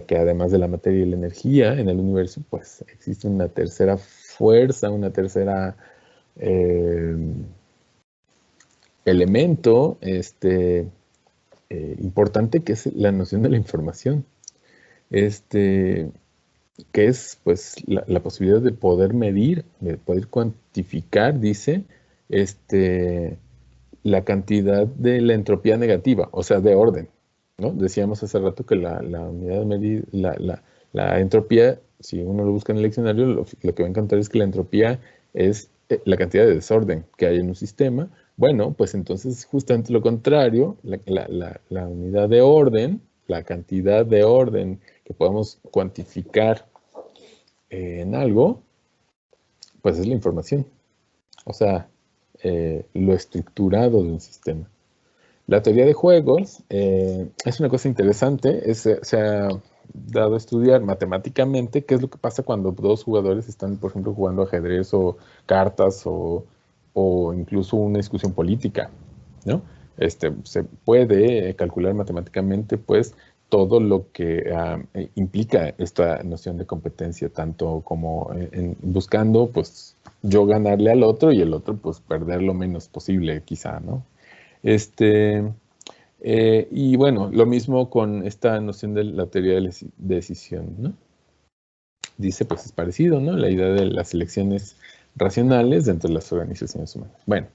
que además de la materia y la energía en el universo, pues existe una tercera fuerza, una tercera elemento importante, que es la noción de la información. Que es pues la posibilidad de poder medir, de poder cuantificar, dice, la cantidad de la entropía negativa, o sea, de orden, ¿no? Decíamos hace rato que la unidad de medir, la entropía, si uno lo busca en el diccionario, lo que va a encontrar es que la entropía es la cantidad de desorden que hay en un sistema. Bueno, pues entonces justamente lo contrario, la unidad de orden, la cantidad de orden que podemos cuantificar en algo, pues es la información. O sea, lo estructurado de un sistema. La teoría de juegos es una cosa interesante. Se ha dado a estudiar matemáticamente qué es lo que pasa cuando dos jugadores están, por ejemplo, jugando ajedrez o cartas o incluso una discusión política, ¿no? Se puede calcular matemáticamente, pues, todo lo que implica esta noción de competencia, tanto como buscando, pues, yo ganarle al otro y el otro, pues, perder lo menos posible, quizá, ¿no? Este, y bueno, lo mismo con esta noción de la teoría de la decisión, ¿no? Dice, pues es parecido, ¿no? La idea de las elecciones racionales dentro de las organizaciones humanas. Bueno,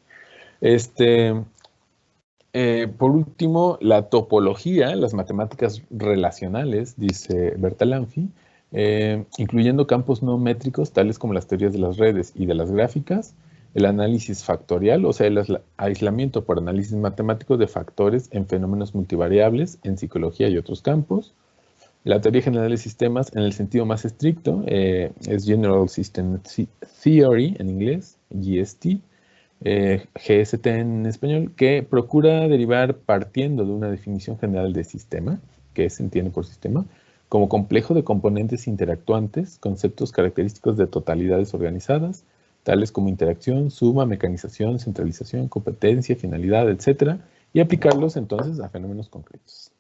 por último, la topología, las matemáticas relacionales, dice Bertalanffy, incluyendo campos no métricos tales como las teorías de las redes y de las gráficas, el análisis factorial, o sea, el aislamiento por análisis matemático de factores en fenómenos multivariables en psicología y otros campos. La teoría general de sistemas, en el sentido más estricto, es General System Theory en inglés, GST, GST en español, que procura derivar partiendo de una definición general de sistema, que se entiende por sistema, como complejo de componentes interactuantes, conceptos característicos de totalidades organizadas, tales como interacción, suma, mecanización, centralización, competencia, finalidad, etc., y aplicarlos entonces a fenómenos concretos.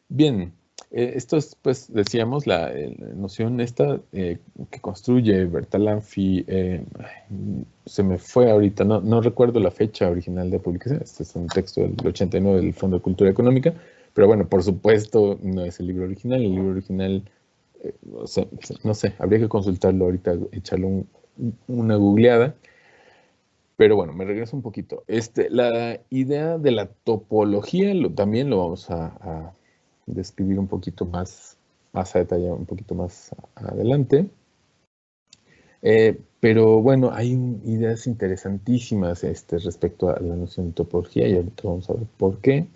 Bien, esto es, pues, decíamos, la noción esta que construye Bertalanffy, se me fue ahorita, no recuerdo la fecha original de publicación, este es un texto del 89 del Fondo de Cultura Económica, pero bueno, por supuesto no es el libro original, o sea, no sé, habría que consultarlo ahorita, echarle una googleada, pero bueno, me regreso un poquito. La idea de la topología también lo vamos a describir un poquito más a detalle, un poquito más adelante. Pero bueno, hay ideas interesantísimas respecto a la noción de topología y ahorita vamos a ver por qué.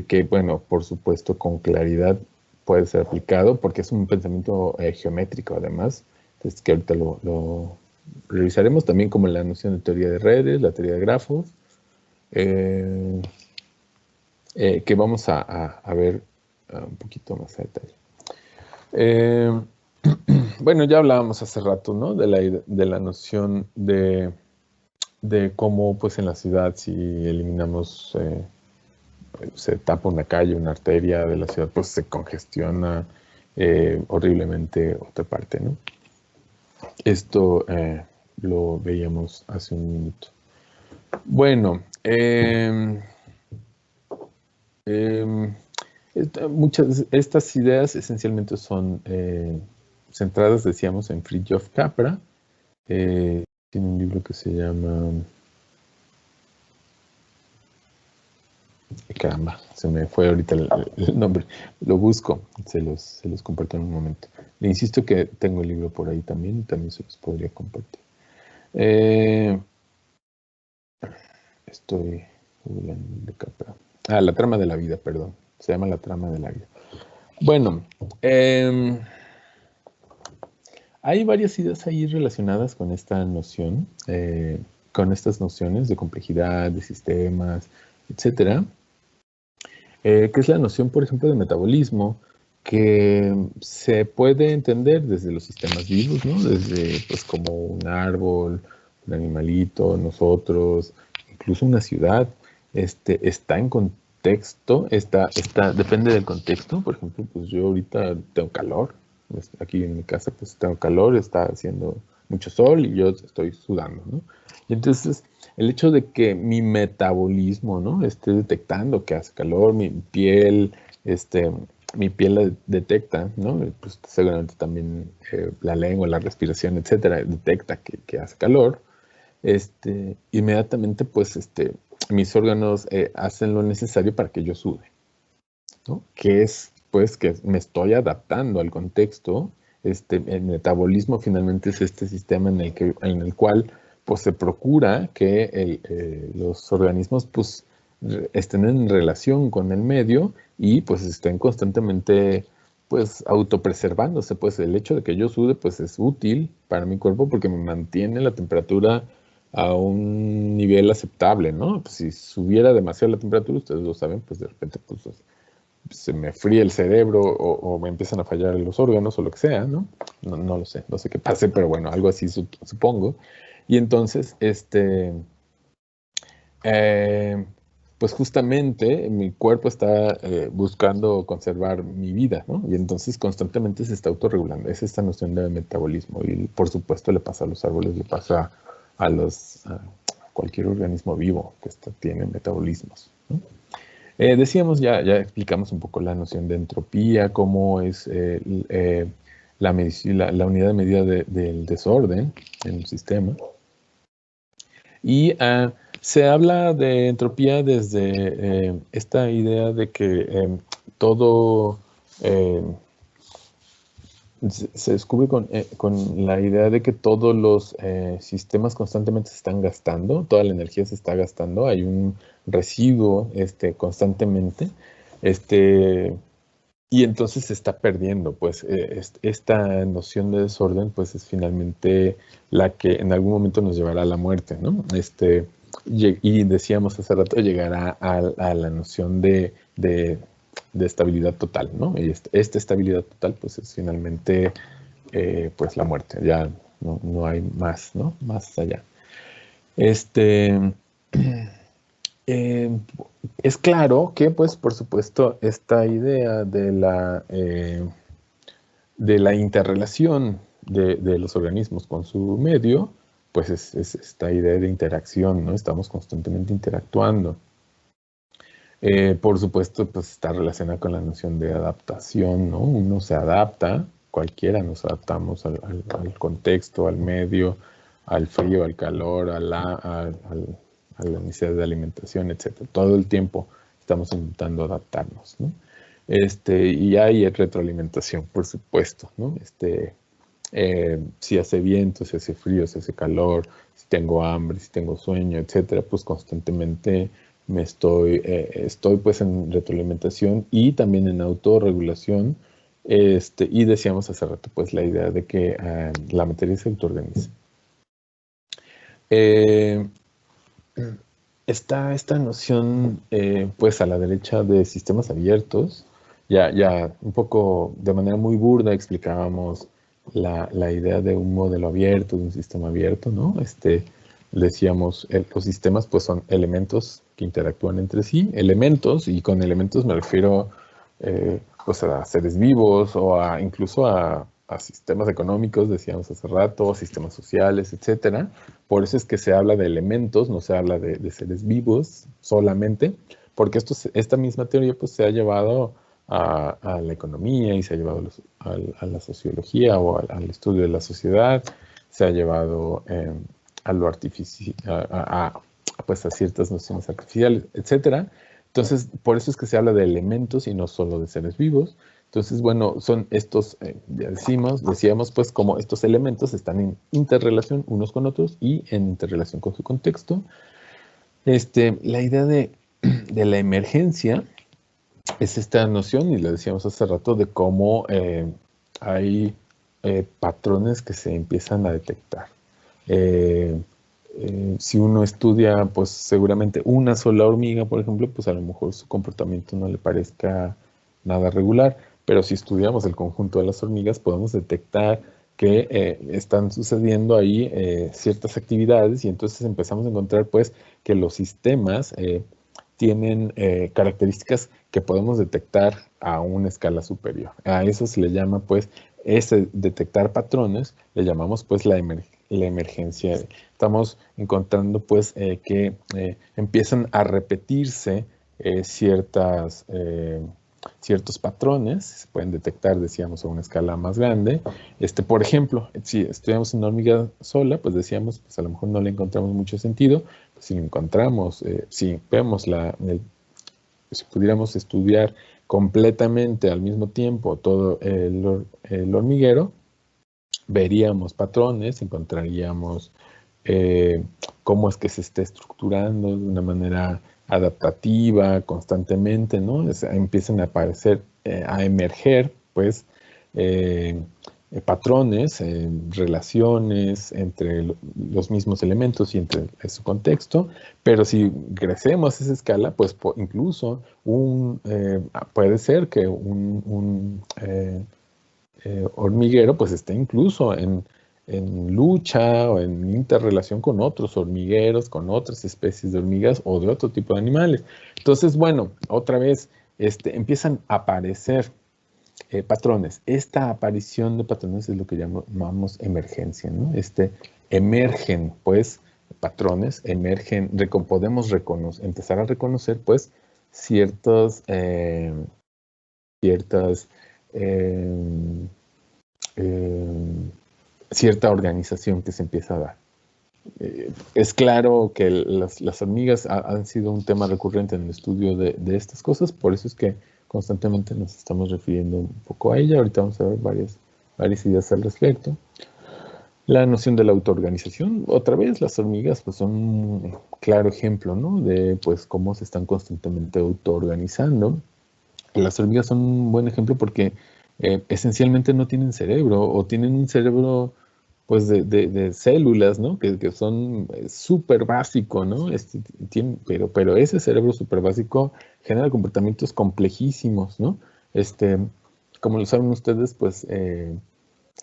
Que bueno, por supuesto con claridad puede ser aplicado porque es un pensamiento geométrico además, entonces que ahorita lo revisaremos también como la noción de teoría de redes, la teoría de grafos, que vamos a ver un poquito más a detalle. Bueno, ya hablábamos hace rato, ¿no? De la noción de cómo, pues, en la ciudad, si eliminamos, se tapa una calle, una arteria de la ciudad, pues se congestiona horriblemente otra parte, ¿no? Esto lo veíamos hace un minuto. Bueno, muchas estas ideas esencialmente son centradas, decíamos, en Fritjof Capra. Tiene un libro que se llama... Caramba, se me fue ahorita el nombre. Lo busco, se los comparto en un momento. Le insisto que tengo el libro por ahí también se los podría compartir. Estoy googleando de Capra. La trama de la vida, perdón. Se llama La trama de la vida. Bueno, hay varias ideas ahí relacionadas con esta noción, con estas nociones de complejidad, de sistemas, etcétera, que es la noción, por ejemplo, de metabolismo, que se puede entender desde los sistemas vivos, ¿no? Desde, pues, como un árbol, un animalito, nosotros, incluso una ciudad, está en contexto, depende del contexto. Por ejemplo, pues yo ahorita tengo calor, aquí en mi casa pues tengo calor, está haciendo mucho sol y yo estoy sudando, ¿no? Y entonces el hecho de que mi metabolismo, ¿no?, esté detectando que hace calor, mi piel la detecta, ¿no? Pues seguramente también la lengua, la respiración, etcétera, detecta que hace calor. Inmediatamente pues mis órganos hacen lo necesario para que yo sude, ¿no? Que es pues que me estoy adaptando al contexto. El metabolismo finalmente es este sistema en el cual pues se procura que los organismos pues estén en relación con el medio y pues estén constantemente pues autopreservándose. Pues el hecho de que yo sude pues es útil para mi cuerpo porque me mantiene la temperatura a un nivel aceptable, ¿no? Pues si subiera demasiado la temperatura, ustedes lo saben, pues de repente pues se me fríe el cerebro o me empiezan a fallar los órganos o lo que sea, ¿no? No lo sé, no sé qué pase, pero bueno, algo así supongo. Y entonces, eh, pues justamente mi cuerpo está buscando conservar mi vida, ¿no? Y entonces constantemente se está autorregulando. Es esta noción de metabolismo. Y por supuesto le pasa a los árboles, le pasa a cualquier organismo vivo que tiene metabolismos, ¿no? Decíamos, ya explicamos un poco la noción de entropía, cómo es la unidad de medida del desorden en el sistema. Y se habla de entropía desde esta idea de que todo se descubre con la idea de que todos los sistemas constantemente se están gastando, toda la energía se está gastando, hay un residuo constantemente, y entonces se está perdiendo, pues esta noción de desorden pues es finalmente la que en algún momento nos llevará a la muerte, ¿no? Y decíamos hace rato, llegará a la noción de estabilidad total, ¿no? Y esta estabilidad total pues es finalmente pues la muerte, ya no hay más, ¿no? Más allá. Es claro que, pues, por supuesto, esta idea de la interrelación de los organismos con su medio, pues es esta idea de interacción, ¿no? Estamos constantemente interactuando. Por supuesto, pues está relacionada con la noción de adaptación, ¿no? Uno se adapta, cualquiera nos adaptamos al contexto, al medio, al frío, al calor, a la necesidad de alimentación, etc. Todo el tiempo estamos intentando adaptarnos, ¿no? Y hay retroalimentación, por supuesto, ¿no? Si hace viento, si hace frío, si hace calor, si tengo hambre, si tengo sueño, etcétera, pues constantemente estoy pues en retroalimentación y también en autorregulación. Y decíamos hace rato pues la idea de que la materia se autoorganiza. Está esta noción pues a la derecha de sistemas abiertos. Ya un poco de manera muy burda explicábamos la idea de un modelo abierto, de un sistema abierto, ¿no? Decíamos, los sistemas pues son elementos que interactúan entre sí, elementos, y con elementos me refiero pues a seres vivos o incluso a sistemas económicos, decíamos hace rato, sistemas sociales, etcétera. Por eso es que se habla de elementos, no se habla de seres vivos solamente, porque esta misma teoría pues se ha llevado a la economía y se ha llevado a la sociología o al estudio de la sociedad, se ha llevado a lo artificial, pues a ciertas nociones artificiales, etcétera. Entonces, por eso es que se habla de elementos y no solo de seres vivos. Entonces, bueno, son estos, ya decíamos, pues, como estos elementos están en interrelación unos con otros y en interrelación con su contexto. La idea de la emergencia es esta noción, y lo decíamos hace rato, de cómo hay patrones que se empiezan a detectar. Si uno estudia, pues seguramente una sola hormiga, por ejemplo, pues a lo mejor su comportamiento no le parezca nada regular, pero si estudiamos el conjunto de las hormigas, podemos detectar que están sucediendo ahí ciertas actividades y entonces empezamos a encontrar, pues, que los sistemas tienen características que podemos detectar a una escala superior. A eso se le llama, pues, detectar patrones, le llamamos, pues, la emergencia. Estamos encontrando, pues, que empiezan a repetirse ciertos patrones, se pueden detectar, decíamos, a una escala más grande. Por ejemplo, si estudiamos una hormiga sola, pues decíamos, pues a lo mejor no le encontramos mucho sentido. Pues si lo encontramos, si vemos si pudiéramos estudiar completamente al mismo tiempo todo el hormiguero, veríamos patrones, encontraríamos cómo es que se está estructurando de una manera adaptativa constantemente, ¿no? Empiezan a aparecer, a emerger, pues, patrones, relaciones entre los mismos elementos y entre su contexto, pero si crecemos esa escala, pues incluso puede ser que un hormiguero pues esté incluso en lucha o en interrelación con otros hormigueros, con otras especies de hormigas o de otro tipo de animales. Entonces, bueno, otra vez empiezan a aparecer patrones. Esta aparición de patrones es lo que llamamos emergencia, ¿no? Emergen, pues, patrones, emergen, podemos empezar a reconocer, pues, ciertas eh, cierta organización que se empieza a dar. Es claro que las hormigas han sido un tema recurrente en el estudio de estas cosas, por eso es que constantemente nos estamos refiriendo un poco a ella. Ahorita vamos a ver varias ideas al respecto. La noción de la autoorganización, otra vez, las hormigas pues, son un claro ejemplo, ¿no? De pues, cómo se están constantemente autoorganizando. Las hormigas son un buen ejemplo porque esencialmente no tienen cerebro o tienen un cerebro pues de células, ¿no? Que son súper básico, ¿no? Pero ese cerebro súper básico genera comportamientos complejísimos, ¿no? Como lo saben ustedes, pues,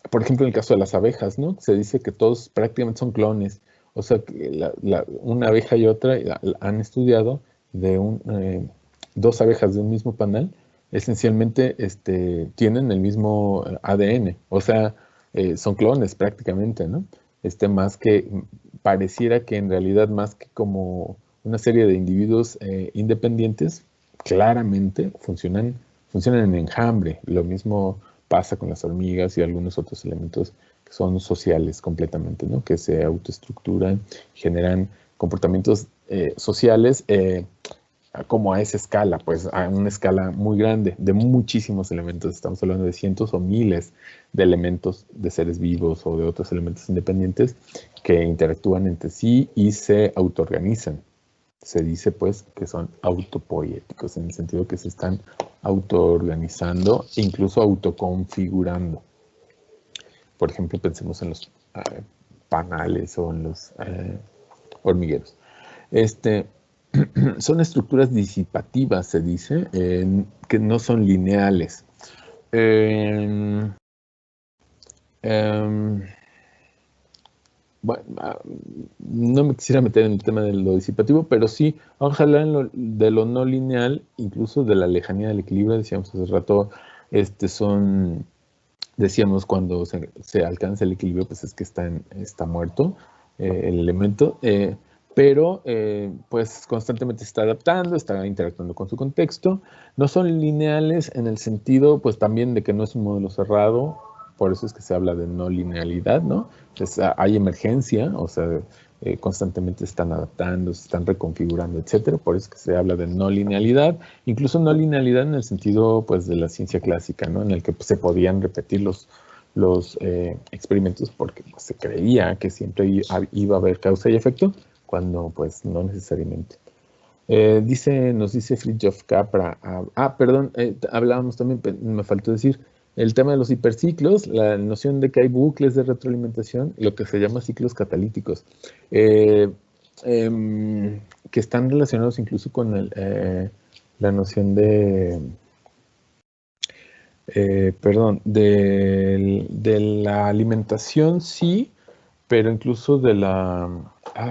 por ejemplo, en el caso de las abejas, ¿no? Se dice que todos prácticamente son clones. O sea, que una abeja y otra han estudiado dos abejas de un mismo panal, esencialmente tienen el mismo ADN. O sea, son clones prácticamente, ¿no? Más que pareciera que en realidad más que como una serie de individuos independientes, claramente funcionan en enjambre. Lo mismo pasa con las hormigas y algunos otros elementos que son sociales completamente, ¿no? Que se autoestructuran, generan comportamientos sociales como a esa escala, pues a una escala muy grande, de muchísimos elementos. Estamos hablando de cientos o miles de elementos de seres vivos o de otros elementos independientes que interactúan entre sí y se autoorganizan. Se dice pues que son autopoiéticos, en el sentido que se están autoorganizando e incluso autoconfigurando. Por ejemplo, pensemos en los panales o en los hormigueros. Son estructuras disipativas, se dice, que no son lineales. Bueno, no me quisiera meter en el tema de lo disipativo, pero sí, ojalá de lo no lineal, incluso de la lejanía del equilibrio, decíamos hace rato, decíamos cuando se alcanza el equilibrio, pues es que está muerto el elemento, pero pues constantemente se está adaptando, está interactuando con su contexto. No son lineales en el sentido, pues también de que no es un modelo cerrado, por eso es que se habla de no linealidad, ¿no? Entonces, hay emergencia, o sea, constantemente se están adaptando, se están reconfigurando, etcétera. Por eso es que se habla de no linealidad, incluso no linealidad en el sentido, pues, de la ciencia clásica, ¿no? En el que pues, se podían repetir los experimentos porque pues, se creía que siempre iba a haber causa y efecto, cuando, pues, no necesariamente. Nos dice Fritjof Capra. Perdón, hablábamos también, me faltó decir, el tema de los hiperciclos, la noción de que hay bucles de retroalimentación, lo que se llama ciclos catalíticos, que están relacionados incluso con la noción de la alimentación, sí, pero incluso de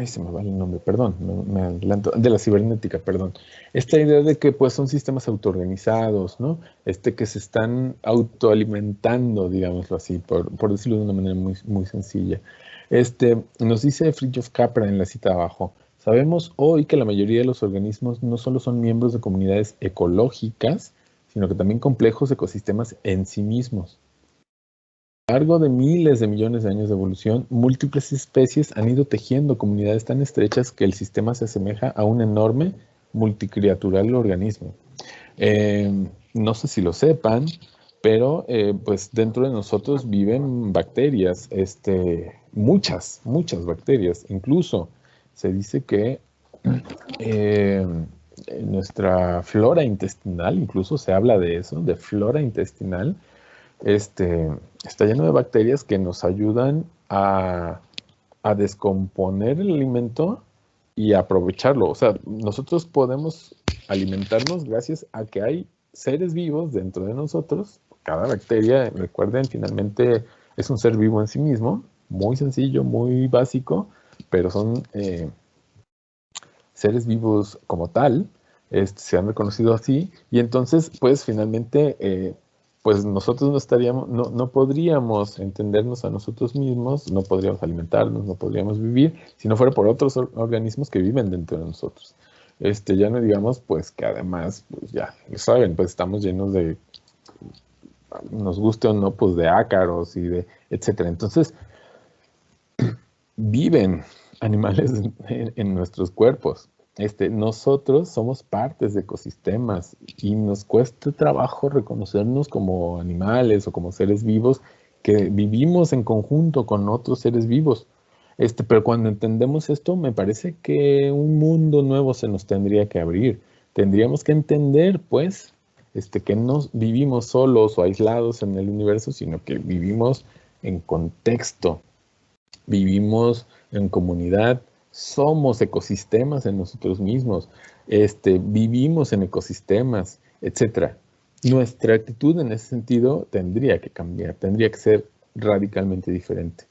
se me va el nombre, perdón, me adelanto, de la cibernética, perdón. Esta idea de que pues son sistemas autoorganizados, ¿no? Que se están autoalimentando, digámoslo así, por decirlo de una manera muy, muy sencilla. Nos dice Fritjof Capra en la cita abajo, sabemos hoy que la mayoría de los organismos no solo son miembros de comunidades ecológicas, sino que también complejos ecosistemas en sí mismos. A lo largo de miles de millones de años de evolución, múltiples especies han ido tejiendo comunidades tan estrechas que el sistema se asemeja a un enorme multicriatural organismo. No sé si lo sepan, pero pues dentro de nosotros viven bacterias, muchas bacterias. Incluso se dice que nuestra flora intestinal, incluso se habla de eso, de flora intestinal, está lleno de bacterias que nos ayudan a descomponer el alimento y aprovecharlo. O sea, nosotros podemos alimentarnos gracias a que hay seres vivos dentro de nosotros. Cada bacteria, recuerden, finalmente es un ser vivo en sí mismo, muy sencillo, muy básico, pero son seres vivos como tal, se han reconocido así, y entonces, pues finalmente, pues nosotros no podríamos entendernos a nosotros mismos, no podríamos alimentarnos, no podríamos vivir, si no fuera por otros organismos que viven dentro de nosotros. Ya no digamos, pues que además, pues ya, lo saben, pues estamos llenos de, nos guste o no, pues de ácaros y de, etcétera. Entonces, viven animales en nuestros cuerpos. Nosotros somos partes de ecosistemas y nos cuesta trabajo reconocernos como animales o como seres vivos que vivimos en conjunto con otros seres vivos. Pero cuando entendemos esto, me parece que un mundo nuevo se nos tendría que abrir. Tendríamos que entender, pues, que no vivimos solos o aislados en el universo, sino que vivimos en contexto, vivimos en comunidad, somos ecosistemas en nosotros mismos, vivimos en ecosistemas, etc. Nuestra actitud en ese sentido tendría que cambiar, tendría que ser radicalmente diferente.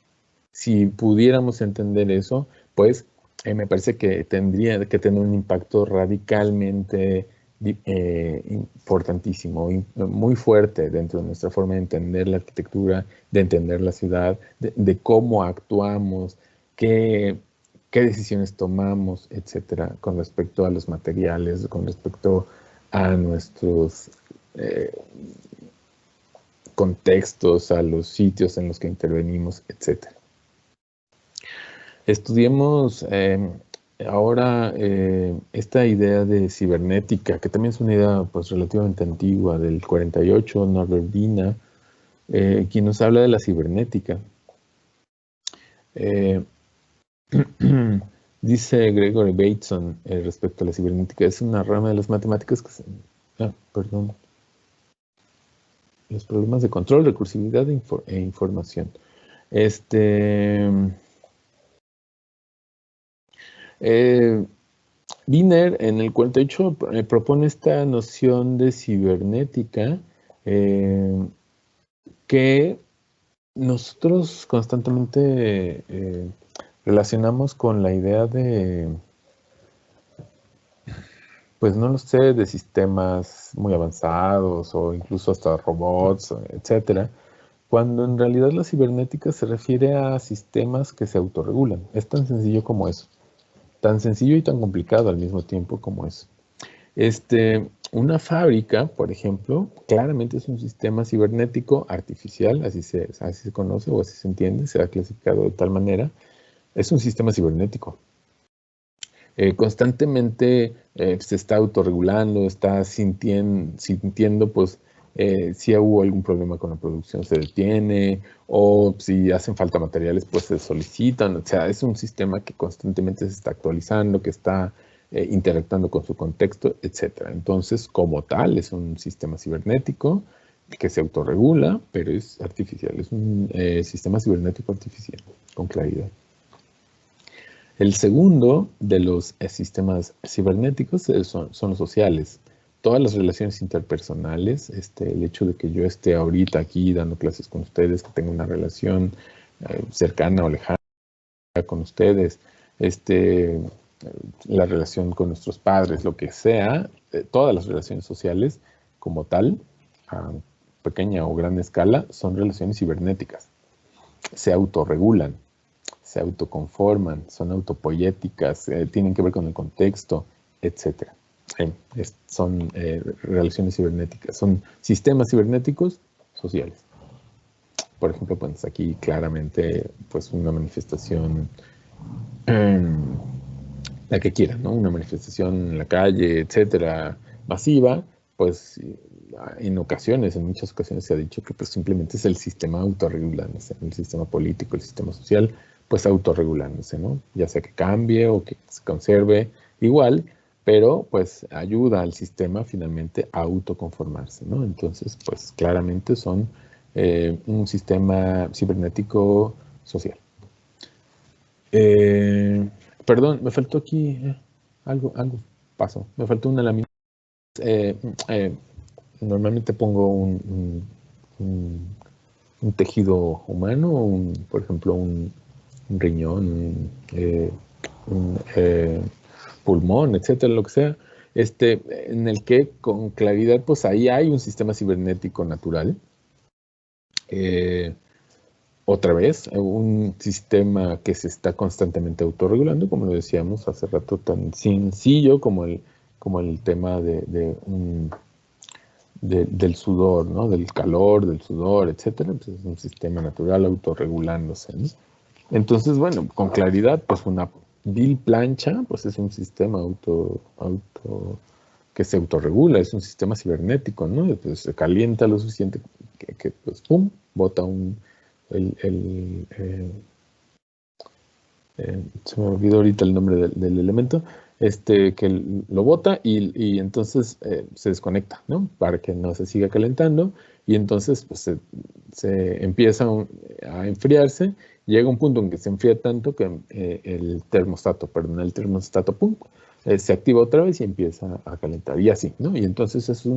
Si pudiéramos entender eso, pues me parece que tendría que tener un impacto radicalmente importantísimo, muy fuerte dentro de nuestra forma de entender la arquitectura, de entender la ciudad, de cómo actuamos, qué decisiones tomamos, etcétera, con respecto a los materiales, con respecto a nuestros contextos, a los sitios en los que intervenimos, etcétera. Estudiemos ahora esta idea de cibernética, que también es una idea pues relativamente antigua, del 48, Norbert Wiener, quien nos habla de la cibernética. Dice Gregory Bateson respecto a la cibernética, es una rama de las matemáticas que los problemas de control, recursividad e información. Wiener en el 48 propone esta noción de cibernética que nosotros constantemente relacionamos con la idea de, pues no lo sé, de sistemas muy avanzados o incluso hasta robots, etcétera, cuando en realidad la cibernética se refiere a sistemas que se autorregulan. Es tan sencillo como eso. Tan sencillo y tan complicado al mismo tiempo como eso. Una fábrica, por ejemplo, claramente es un sistema cibernético artificial, así se conoce o así se entiende, se ha clasificado de tal manera. Es un sistema cibernético. Constantemente se está autorregulando, está sintiendo pues, si hubo algún problema con la producción se detiene, o si hacen falta materiales pues se solicitan. O sea, es un sistema que constantemente se está actualizando, que está interactuando con su contexto, etc. Entonces, como tal, es un sistema cibernético que se autorregula, pero es artificial. Es un sistema cibernético artificial, con claridad. El segundo de los sistemas cibernéticos son los sociales. Todas las relaciones interpersonales, el hecho de que yo esté ahorita aquí dando clases con ustedes, que tenga una relación cercana o lejana con ustedes, la relación con nuestros padres, lo que sea, todas las relaciones sociales como tal, a pequeña o gran escala, son relaciones cibernéticas. Se autorregulan, se autoconforman, son autopoéticas, tienen que ver con el contexto, etc. Son relaciones cibernéticas, son sistemas cibernéticos sociales. Por ejemplo, pues aquí claramente pues una manifestación, la que quieran, ¿no? Una manifestación en la calle, etcétera, masiva, pues en muchas ocasiones se ha dicho que pues simplemente es el sistema autorregulándose, el sistema político, el sistema social, pues autorregulándose, ¿no? Ya sea que cambie o que se conserve igual, pero pues ayuda al sistema finalmente a autoconformarse, ¿no? Entonces, pues claramente son un sistema cibernético social. Perdón, me faltó aquí algo pasó. Me faltó una lámina. Eh, eh, Normalmente pongo un tejido humano, por ejemplo, un riñón, un pulmón, etcétera, lo que sea, en el que con claridad, pues ahí hay un sistema cibernético natural. Otra vez, un sistema que se está constantemente autorregulando, como lo decíamos hace rato, tan sencillo como el tema del sudor, ¿no? Del calor, del sudor, etcétera. Pues es un sistema natural autorregulándose, ¿no? Entonces, bueno, con claridad, pues una vil plancha, pues es un sistema que se autorregula, es un sistema cibernético, ¿no? Entonces se calienta lo suficiente que pues, pum, bota se me olvidó ahorita el nombre del elemento, que lo bota y entonces se desconecta, ¿no? Para que no se siga calentando y entonces pues, se empieza a enfriarse, llega un punto en que se enfría tanto que el termostato, pum, se activa otra vez y empieza a calentar y así, ¿no? Y entonces es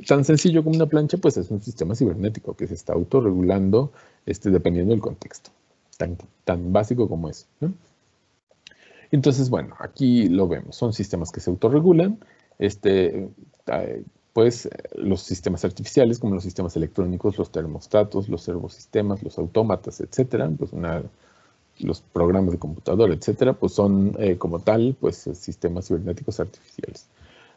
tan sencillo como una plancha, pues es un sistema cibernético que se está autorregulando dependiendo del contexto. Tan básico como eso, ¿no? Entonces, bueno, aquí lo vemos. Son sistemas que se autorregulan. Pues los sistemas artificiales, como los sistemas electrónicos, los termostatos, los servosistemas, los autómatas, etcétera, pues los programas de computadora, etcétera, pues son como tal, pues sistemas cibernéticos artificiales.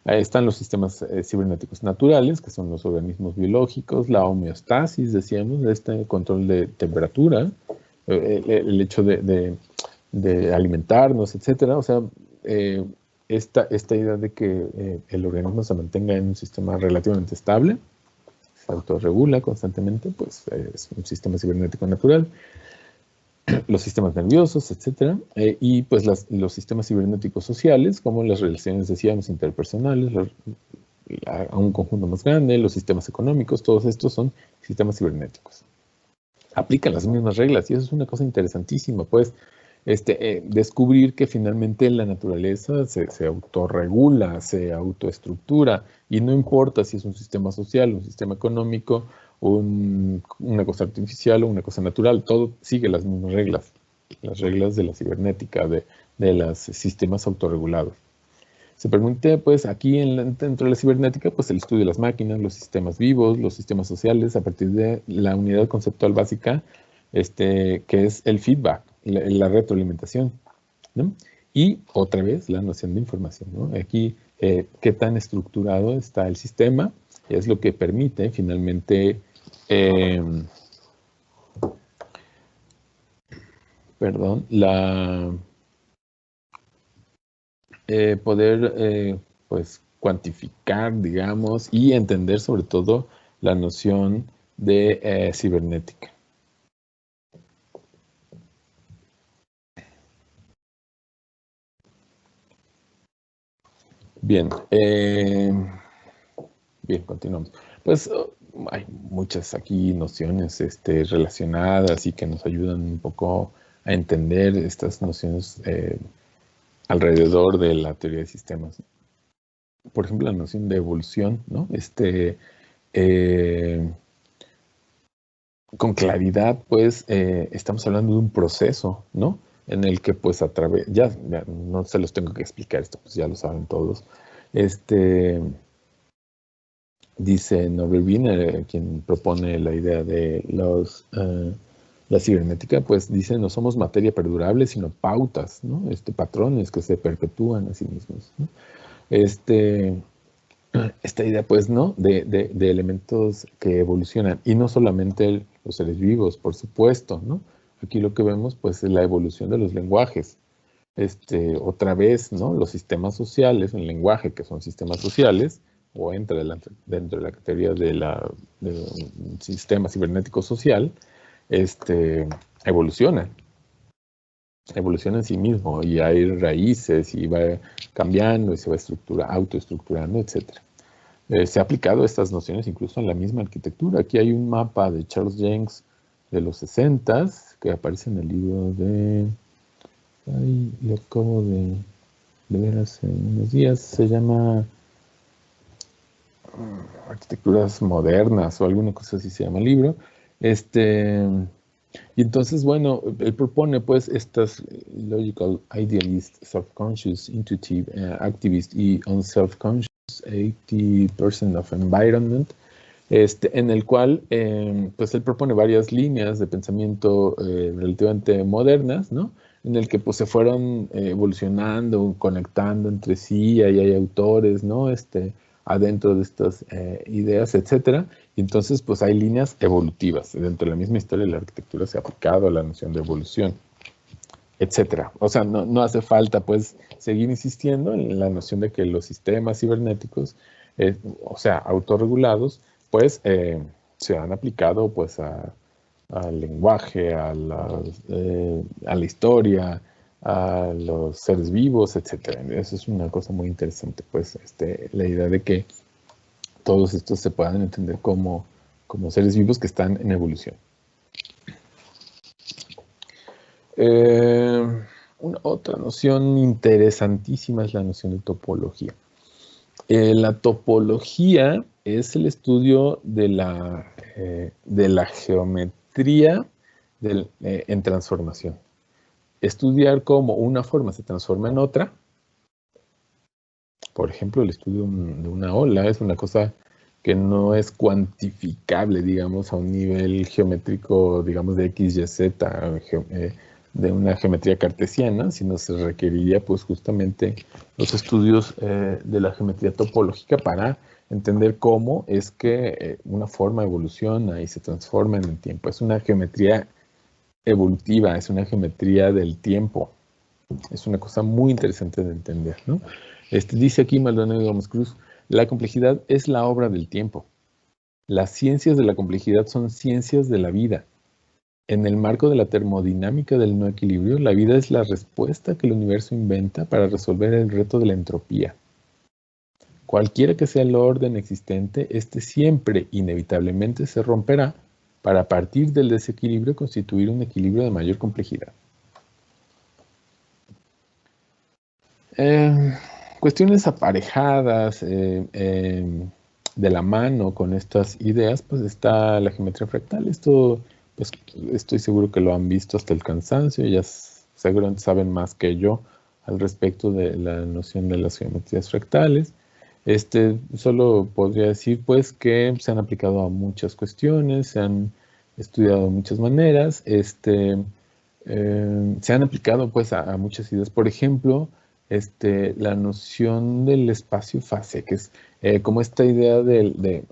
Ahí están los sistemas cibernéticos naturales, que son los organismos biológicos, la homeostasis, decíamos, este control de temperatura, el hecho de alimentarnos, etcétera. O sea, esta idea de que el organismo se mantenga en un sistema relativamente estable, se autorregula constantemente, pues es un sistema cibernético natural. Los sistemas nerviosos, etcétera, y pues los sistemas cibernéticos sociales, como las relaciones, decíamos, interpersonales, a un conjunto más grande, los sistemas económicos, todos estos son sistemas cibernéticos. Aplican las mismas reglas y eso es una cosa interesantísima, pues, descubrir que finalmente la naturaleza se autorregula, se autoestructura y no importa si es un sistema social, un sistema económico, una cosa artificial o una cosa natural, todo sigue las mismas reglas, las reglas de la cibernética, de los sistemas autorregulados. Se permite, pues, aquí dentro de la cibernética, pues, el estudio de las máquinas, los sistemas vivos, los sistemas sociales, a partir de la unidad conceptual básica, que es el feedback, la retroalimentación, ¿no? Y otra vez la noción de información, ¿no? Aquí, qué tan estructurado está el sistema, es lo que permite finalmente, poder, pues, cuantificar, digamos, y entender sobre todo la noción de cibernética. Bien, continuamos. Pues hay muchas aquí nociones relacionadas y que nos ayudan un poco a entender estas nociones alrededor de la teoría de sistemas. Por ejemplo, la noción de evolución, ¿no? Con claridad, pues, estamos hablando de un proceso, ¿no? En el que, pues, ya no se los tengo que explicar esto, pues ya lo saben todos. Dice Norbert Wiener, quien propone la idea de la cibernética, pues dice, no somos materia perdurable, sino pautas, ¿no? Patrones que se perpetúan a sí mismos, ¿no? Esta idea, pues, ¿no? De elementos que evolucionan, y no solamente los seres vivos, por supuesto, ¿no? Aquí lo que vemos, pues, es la evolución de los lenguajes. Otra vez, ¿no? Los sistemas sociales, el lenguaje, que son sistemas sociales, o entra dentro de la categoría de un sistema cibernético social, evolucionan. Evoluciona en sí mismo, y hay raíces, y va cambiando, y se va autoestructurando, etc. Se ha aplicado estas nociones incluso en la misma arquitectura. Aquí hay un mapa de Charles Jencks de los 60s que aparece en el libro de... Ay, lo acabo de ver hace unos días. Se llama Arquitecturas Modernas o alguna cosa así se llama el libro. Y entonces, bueno, él propone pues estas logical, idealist, self-conscious, intuitive, activist y unself-conscious 80% of environment, en el cual pues él propone varias líneas de pensamiento relativamente modernas, ¿no? En el que pues se fueron evolucionando, conectando entre sí, ahí hay autores, ¿no? Adentro de estas ideas, etcétera. Y entonces pues hay líneas evolutivas. Dentro de la misma historia de la arquitectura se ha aplicado la noción de evolución, etcétera. O sea, no hace falta pues seguir insistiendo en la noción de que los sistemas cibernéticos, o sea, autorregulados, pues se han aplicado pues al lenguaje, a la historia, a los seres vivos, etcétera. Eso es una cosa muy interesante, pues la idea de que todos estos se puedan entender como seres vivos que están en evolución. Una otra noción interesantísima es la noción de topología. La topología es el estudio de la geometría en transformación. Estudiar cómo una forma se transforma en otra. Por ejemplo, el estudio de una ola es una cosa que no es cuantificable, digamos, a un nivel geométrico, digamos, de X, Y, Z, de una geometría cartesiana, sino se requeriría, pues, justamente los estudios de la geometría topológica para entender cómo es que una forma evoluciona y se transforma en el tiempo. Es una geometría evolutiva, es una geometría del tiempo. Es una cosa muy interesante de entender, ¿no? Dice aquí Maldonado Gómez Cruz, la complejidad es la obra del tiempo. Las ciencias de la complejidad son ciencias de la vida. En el marco de la termodinámica del no equilibrio, la vida es la respuesta que el universo inventa para resolver el reto de la entropía. Cualquiera que sea el orden existente, siempre inevitablemente se romperá para a partir del desequilibrio constituir un equilibrio de mayor complejidad. Cuestiones aparejadas de la mano con estas ideas, pues está la geometría fractal. Esto, pues estoy seguro que lo han visto hasta el cansancio, ya seguramente saben más que yo al respecto de la noción de las geometrías fractales. Solo podría decir pues que se han aplicado a muchas cuestiones, se han estudiado de muchas maneras, se han aplicado pues a muchas ideas. Por ejemplo, la noción del espacio-fase, que es como esta idea de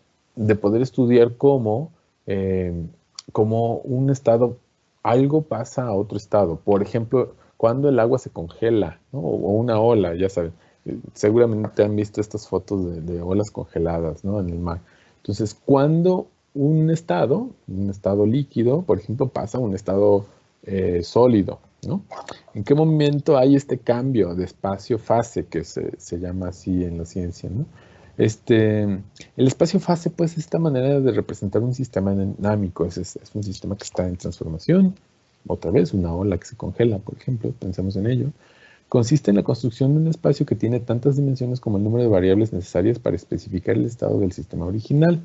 poder estudiar cómo un estado, algo pasa a otro estado. Por ejemplo, cuando el agua se congela, ¿no? O una ola, ya saben. Seguramente han visto estas fotos de olas congeladas, ¿no? En el mar. Entonces, cuando un estado líquido, por ejemplo, pasa a un estado sólido, ¿no? ¿En qué momento hay este cambio de espacio-fase que se llama así en la ciencia, ¿no? El espacio-fase, pues, es esta manera de representar un sistema dinámico. Es un sistema que está en transformación. Otra vez, una ola que se congela, por ejemplo, pensamos en ello. Consiste en la construcción de un espacio que tiene tantas dimensiones como el número de variables necesarias para especificar el estado del sistema original.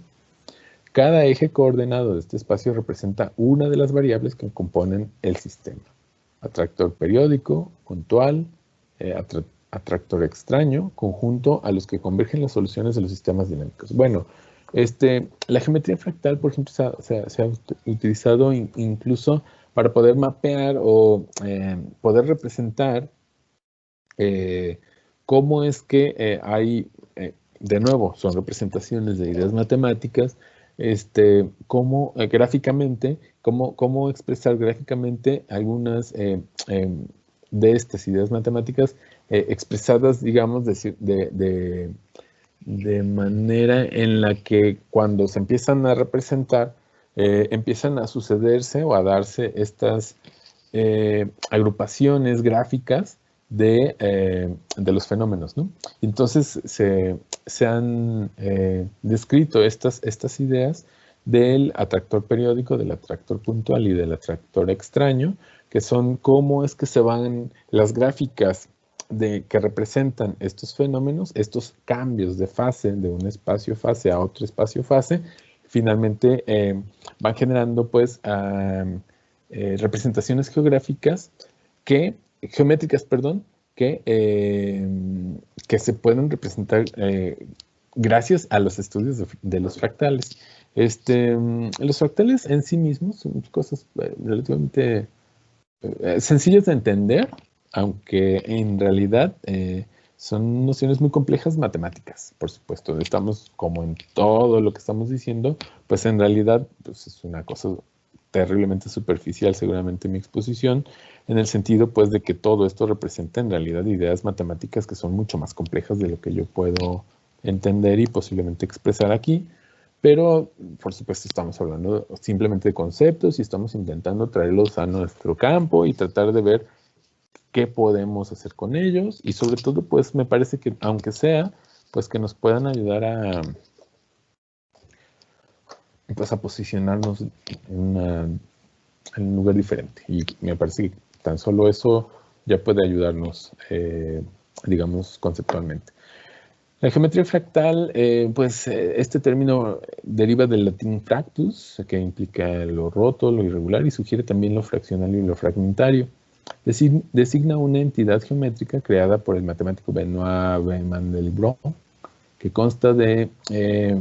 Cada eje coordenado de este espacio representa una de las variables que componen el sistema. Atractor periódico, puntual, atractor extraño, conjunto a los que convergen las soluciones de los sistemas dinámicos. Bueno, la geometría fractal, por ejemplo, se ha utilizado incluso para poder mapear o poder representar cómo es que hay, de nuevo, son representaciones de ideas matemáticas, cómo gráficamente, cómo expresar gráficamente algunas de estas ideas matemáticas expresadas, digamos, de manera en la que cuando se empiezan a representar, empiezan a sucederse o a darse estas agrupaciones gráficas de los fenómenos, ¿no? Entonces se han descrito estas ideas del atractor periódico, del atractor puntual y del atractor extraño, que son cómo es que se van las gráficas que representan estos fenómenos, estos cambios de fase, de un espacio-fase a otro espacio-fase, finalmente van generando pues representaciones geográficas geométricas, perdón, que se pueden representar gracias a los estudios de los fractales. Los fractales en sí mismos son cosas relativamente sencillas de entender, aunque en realidad son nociones muy complejas matemáticas, por supuesto. Estamos, como en todo lo que estamos diciendo, pues en realidad pues es una cosa terriblemente superficial seguramente mi exposición, en el sentido pues de que todo esto representa en realidad ideas matemáticas que son mucho más complejas de lo que yo puedo entender y posiblemente expresar aquí, pero por supuesto estamos hablando simplemente de conceptos y estamos intentando traerlos a nuestro campo y tratar de ver qué podemos hacer con ellos y sobre todo pues me parece que aunque sea pues que nos puedan ayudar pues a posicionarnos en un lugar diferente. Y me parece que tan solo eso ya puede ayudarnos, digamos, conceptualmente. La geometría fractal, este término deriva del latín fractus, que implica lo roto, lo irregular, y sugiere también lo fraccional y lo fragmentario. Designa una entidad geométrica creada por el matemático Benoit Mandelbrot, que consta de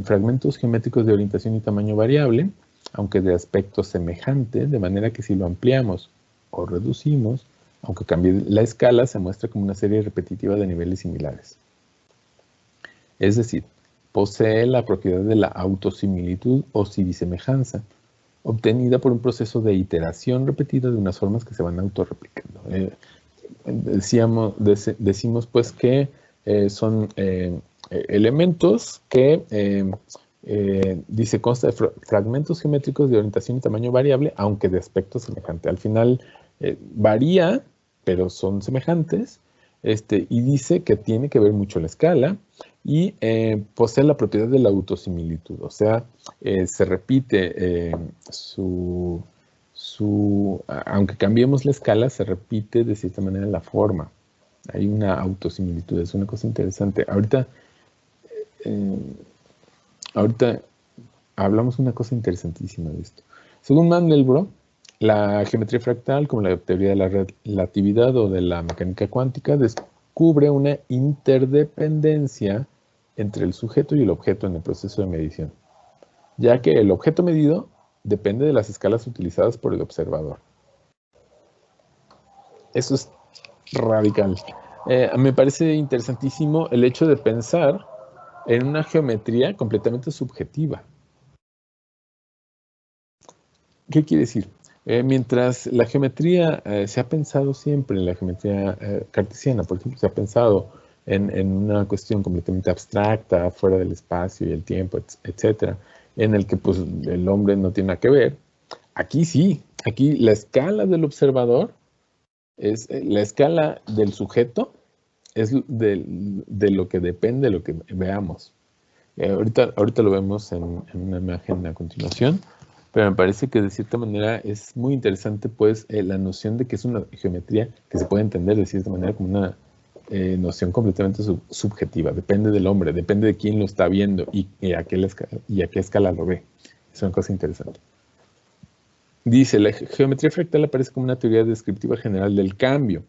fragmentos geométricos de orientación y tamaño variable, aunque de aspecto semejante, de manera que si lo ampliamos o reducimos, aunque cambie la escala, se muestra como una serie repetitiva de niveles similares. Es decir, posee la propiedad de la autosimilitud o simisemejanza, obtenida por un proceso de iteración repetida de unas formas que se van autorreplicando. Decimos pues que son elementos que, dice, consta de fragmentos geométricos de orientación y tamaño variable, aunque de aspecto semejante. Al final varía, pero son semejantes, y dice que tiene que ver mucho la escala y posee la propiedad de la autosimilitud, o sea, se repite aunque cambiemos la escala, se repite de cierta manera la forma. Hay una autosimilitud, es una cosa interesante. Ahorita hablamos una cosa interesantísima de esto. Según Mandelbrot, la geometría fractal, como la teoría de la relatividad o de la mecánica cuántica, descubre una interdependencia entre el sujeto y el objeto en el proceso de medición, ya que el objeto medido depende de las escalas utilizadas por el observador. Eso es radical. Me parece interesantísimo el hecho de pensar en una geometría completamente subjetiva. ¿Qué quiere decir? Mientras la geometría se ha pensado siempre, en la geometría cartesiana, por ejemplo, se ha pensado en una cuestión completamente abstracta, fuera del espacio y el tiempo, etcétera, en el que pues, el hombre no tiene nada que ver. Aquí sí, aquí la escala del observador es la escala del sujeto, es de lo que depende de lo que veamos. Ahorita lo vemos en una imagen a continuación, pero me parece que de cierta manera es muy interesante pues la noción de que es una geometría que se puede entender de cierta manera como una noción completamente subjetiva. Depende del hombre, depende de quién lo está viendo y a qué escala lo ve. Es una cosa interesante. Dice, la geometría fractal aparece como una teoría descriptiva general del cambio,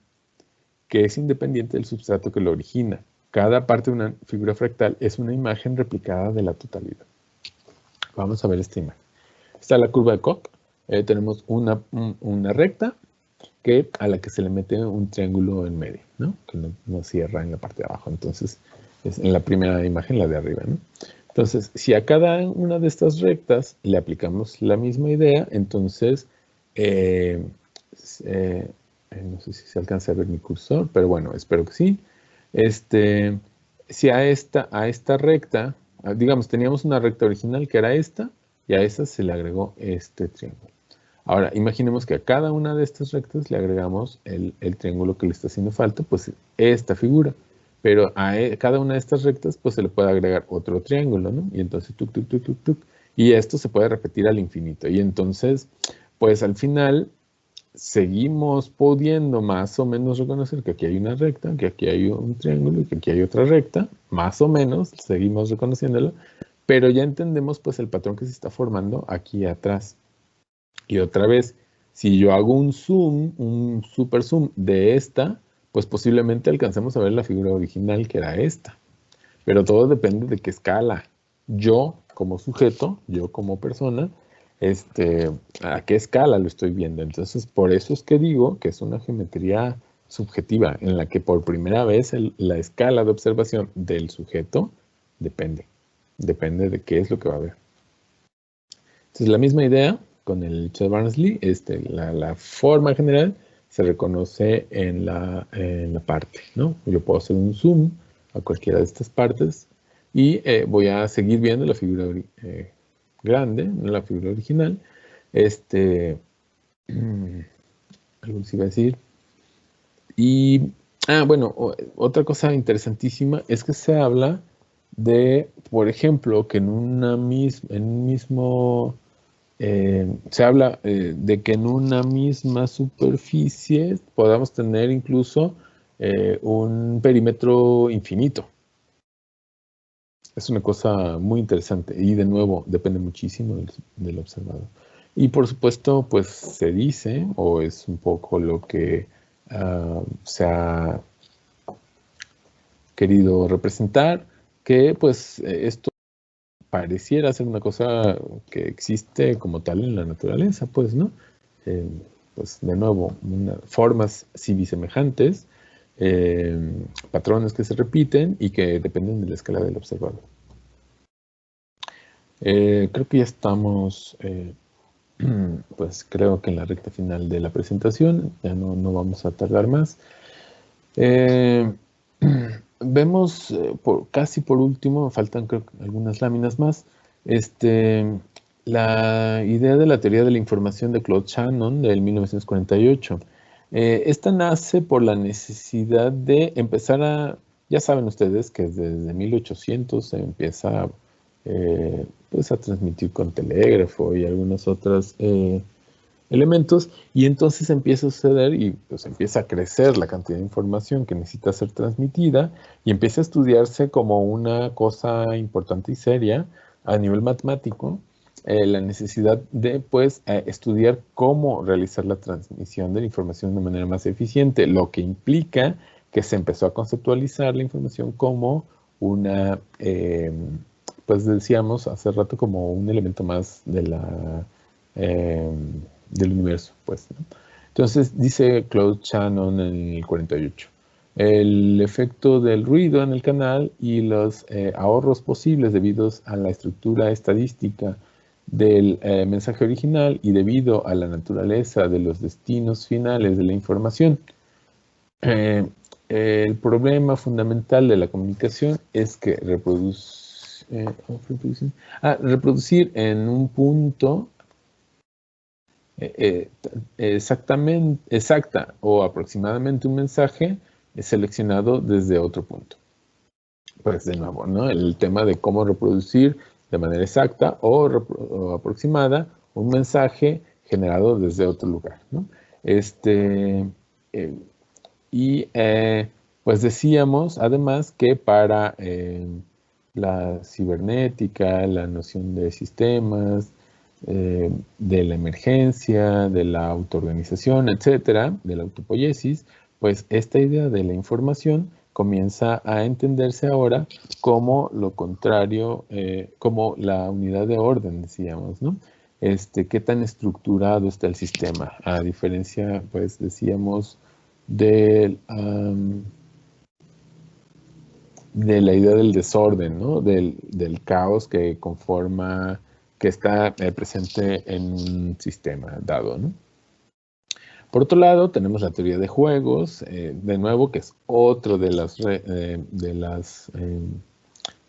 que es independiente del substrato que lo origina. Cada parte de una figura fractal es una imagen replicada de la totalidad. Vamos a ver esta imagen. Está la curva de Koch. Tenemos una recta a la que se le mete un triángulo en medio, ¿no? Que no cierra en la parte de abajo. Entonces, es en la primera imagen, la de arriba, ¿no? Entonces, si a cada una de estas rectas le aplicamos la misma idea, entonces, no sé si se alcanza a ver mi cursor, pero bueno, espero que sí. Si a esta recta, digamos, teníamos una recta original que era esta, y a esta se le agregó este triángulo. Ahora, imaginemos que a cada una de estas rectas le agregamos el triángulo que le está haciendo falta, pues esta figura. Pero a cada una de estas rectas, pues se le puede agregar otro triángulo, ¿no? Y entonces, tuk, tuk, tuk, tuk, tuk. Y esto se puede repetir al infinito. Y entonces, pues al final, seguimos pudiendo más o menos reconocer que aquí hay una recta, que aquí hay un triángulo y que aquí hay otra recta. Más o menos, seguimos reconociéndolo. Pero ya entendemos, pues, el patrón que se está formando aquí atrás. Y otra vez, si yo hago un zoom, un super zoom de esta, pues posiblemente alcancemos a ver la figura original que era esta. Pero todo depende de qué escala. Yo como sujeto, yo como persona, a qué escala lo estoy viendo. Entonces, por eso es que digo que es una geometría subjetiva en la que por primera vez la escala de observación del sujeto depende. Depende de qué es lo que va a ver. Entonces, la misma idea con el Chern-Barnsley, la forma general se reconoce en la parte, ¿no? Yo puedo hacer un zoom a cualquiera de estas partes y voy a seguir viendo la figura grande, no la figura original. Algo les iba a decir. Y, bueno, otra cosa interesantísima es que se habla de, por ejemplo, que en un mismo se habla de que en una misma superficie podamos tener incluso un perímetro infinito. Es una cosa muy interesante y de nuevo depende muchísimo del observador. Y por supuesto, pues se dice, o es un poco lo que se ha querido representar, que pues esto pareciera ser una cosa que existe como tal en la naturaleza, pues, ¿no? Pues, de nuevo, formas semisemejantes, patrones que se repiten y que dependen de la escala del observador. Creo que ya estamos, pues, creo que en la recta final de la presentación, ya no vamos a tardar más. Vemos casi por último, faltan creo que algunas láminas más, la idea de la teoría de la información de Claude Shannon del 1948. Esta nace por la necesidad de empezar ya saben ustedes que desde 1800 se empieza pues a transmitir con telégrafo y algunas otras elementos, y entonces empieza a suceder y pues empieza a crecer la cantidad de información que necesita ser transmitida y empieza a estudiarse como una cosa importante y seria a nivel matemático, la necesidad de pues estudiar cómo realizar la transmisión de la información de manera más eficiente, lo que implica que se empezó a conceptualizar la información como una, pues decíamos hace rato, como un elemento más de del universo, pues, ¿no? Entonces, dice Claude Shannon en el 48, el efecto del ruido en el canal y los ahorros posibles debidos a la estructura estadística del mensaje original y debido a la naturaleza de los destinos finales de la información. El problema fundamental de la comunicación es que reproducir en un punto exacta o aproximadamente un mensaje seleccionado desde otro punto. Pues de nuevo, ¿no? El tema de cómo reproducir de manera exacta o aproximada un mensaje generado desde otro lugar, ¿no? Pues decíamos además que para la cibernética, la noción de sistemas, de la emergencia, de la autoorganización, etcétera, de la autopoiesis, pues esta idea de la información comienza a entenderse ahora como lo contrario, como la unidad de orden, decíamos, ¿no? Qué tan estructurado está el sistema, a diferencia, pues decíamos, de la idea del desorden, ¿no? Del caos que conforma, que está presente en un sistema dado, ¿no? Por otro lado, tenemos la teoría de juegos, de nuevo, que es otro de las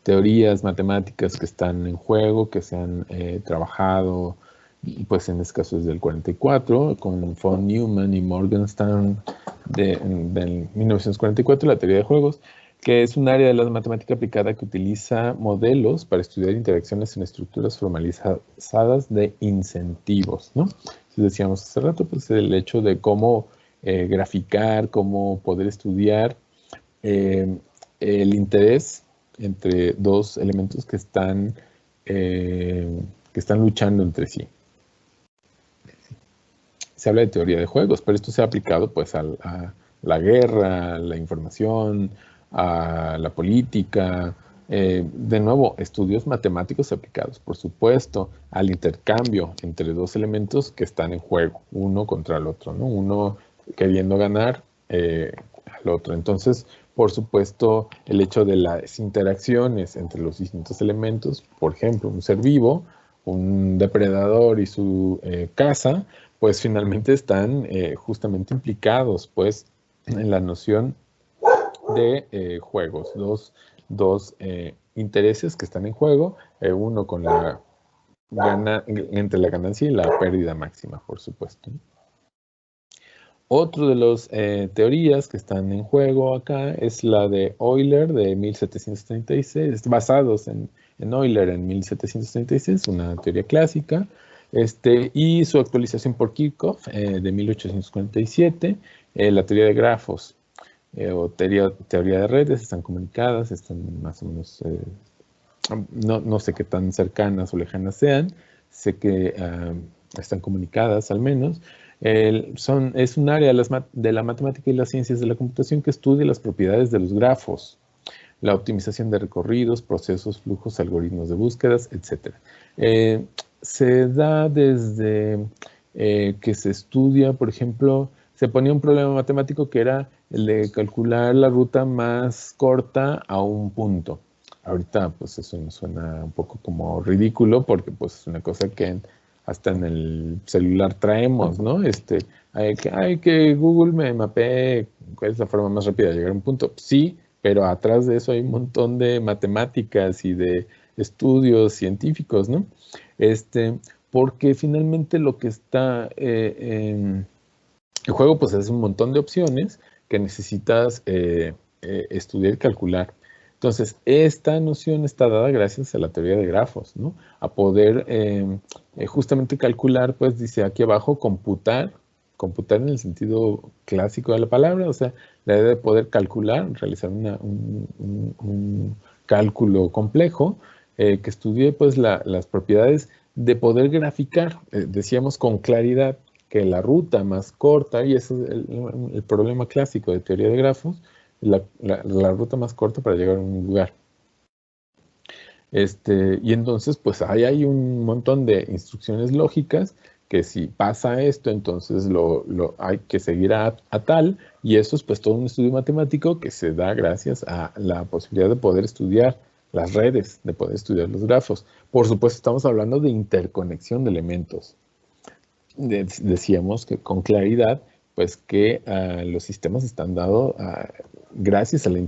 teorías matemáticas que están en juego, que se han trabajado y pues en este caso es del 44, con von Neumann y Morgenstern del 1944, la teoría de juegos, que es un área de la matemática aplicada que utiliza modelos para estudiar interacciones en estructuras formalizadas de incentivos, ¿no? Si decíamos hace rato, pues el hecho de cómo graficar, cómo poder estudiar el interés entre dos elementos que están luchando entre sí. Se habla de teoría de juegos, pero esto se ha aplicado pues a la guerra, a la información, a la política, de nuevo, estudios matemáticos aplicados, por supuesto, al intercambio entre dos elementos que están en juego, uno contra el otro, ¿no? Uno queriendo ganar al otro. Entonces, por supuesto, el hecho de las interacciones entre los distintos elementos, por ejemplo, un ser vivo, un depredador y su caza, pues finalmente están justamente implicados pues en la noción de juegos, dos intereses que están en juego, uno con entre la ganancia y la pérdida máxima, por supuesto. Otro de las teorías que están en juego acá es la de Euler de 1736, basados en Euler en 1736, una teoría clásica, y su actualización por Kirchhoff de 1847, la teoría de grafos o teoría de redes, están comunicadas, están más o menos, no sé qué tan cercanas o lejanas sean, sé que están comunicadas al menos. Es un área de la matemática y las ciencias de la computación que estudia las propiedades de los grafos, la optimización de recorridos, procesos, flujos, algoritmos de búsquedas, etc. Se da desde que se estudia, por ejemplo, se ponía un problema matemático que era el de calcular la ruta más corta a un punto. Ahorita, pues eso nos suena un poco como ridículo porque pues es una cosa que hasta en el celular traemos, ¿no? Que Google me mapee cuál es la forma más rápida de llegar a un punto. Sí, pero atrás de eso hay un montón de matemáticas y de estudios científicos, ¿no? Porque finalmente lo que está en el juego, pues es un montón de opciones que necesitas estudiar y calcular. Entonces, esta noción está dada gracias a la teoría de grafos, ¿no? A poder justamente calcular, pues dice aquí abajo, computar en el sentido clásico de la palabra, o sea, la idea de poder calcular, realizar un cálculo complejo que estudie pues las propiedades de poder graficar, decíamos con claridad, que la ruta más corta, y ese es el problema clásico de teoría de grafos, la ruta más corta para llegar a un lugar. Y entonces, pues ahí hay un montón de instrucciones lógicas que si pasa esto, entonces hay que seguir a tal, y eso es pues todo un estudio matemático que se da gracias a la posibilidad de poder estudiar las redes, de poder estudiar los grafos. Por supuesto, estamos hablando de interconexión de elementos. Decíamos que con claridad, pues que los sistemas están dados gracias a la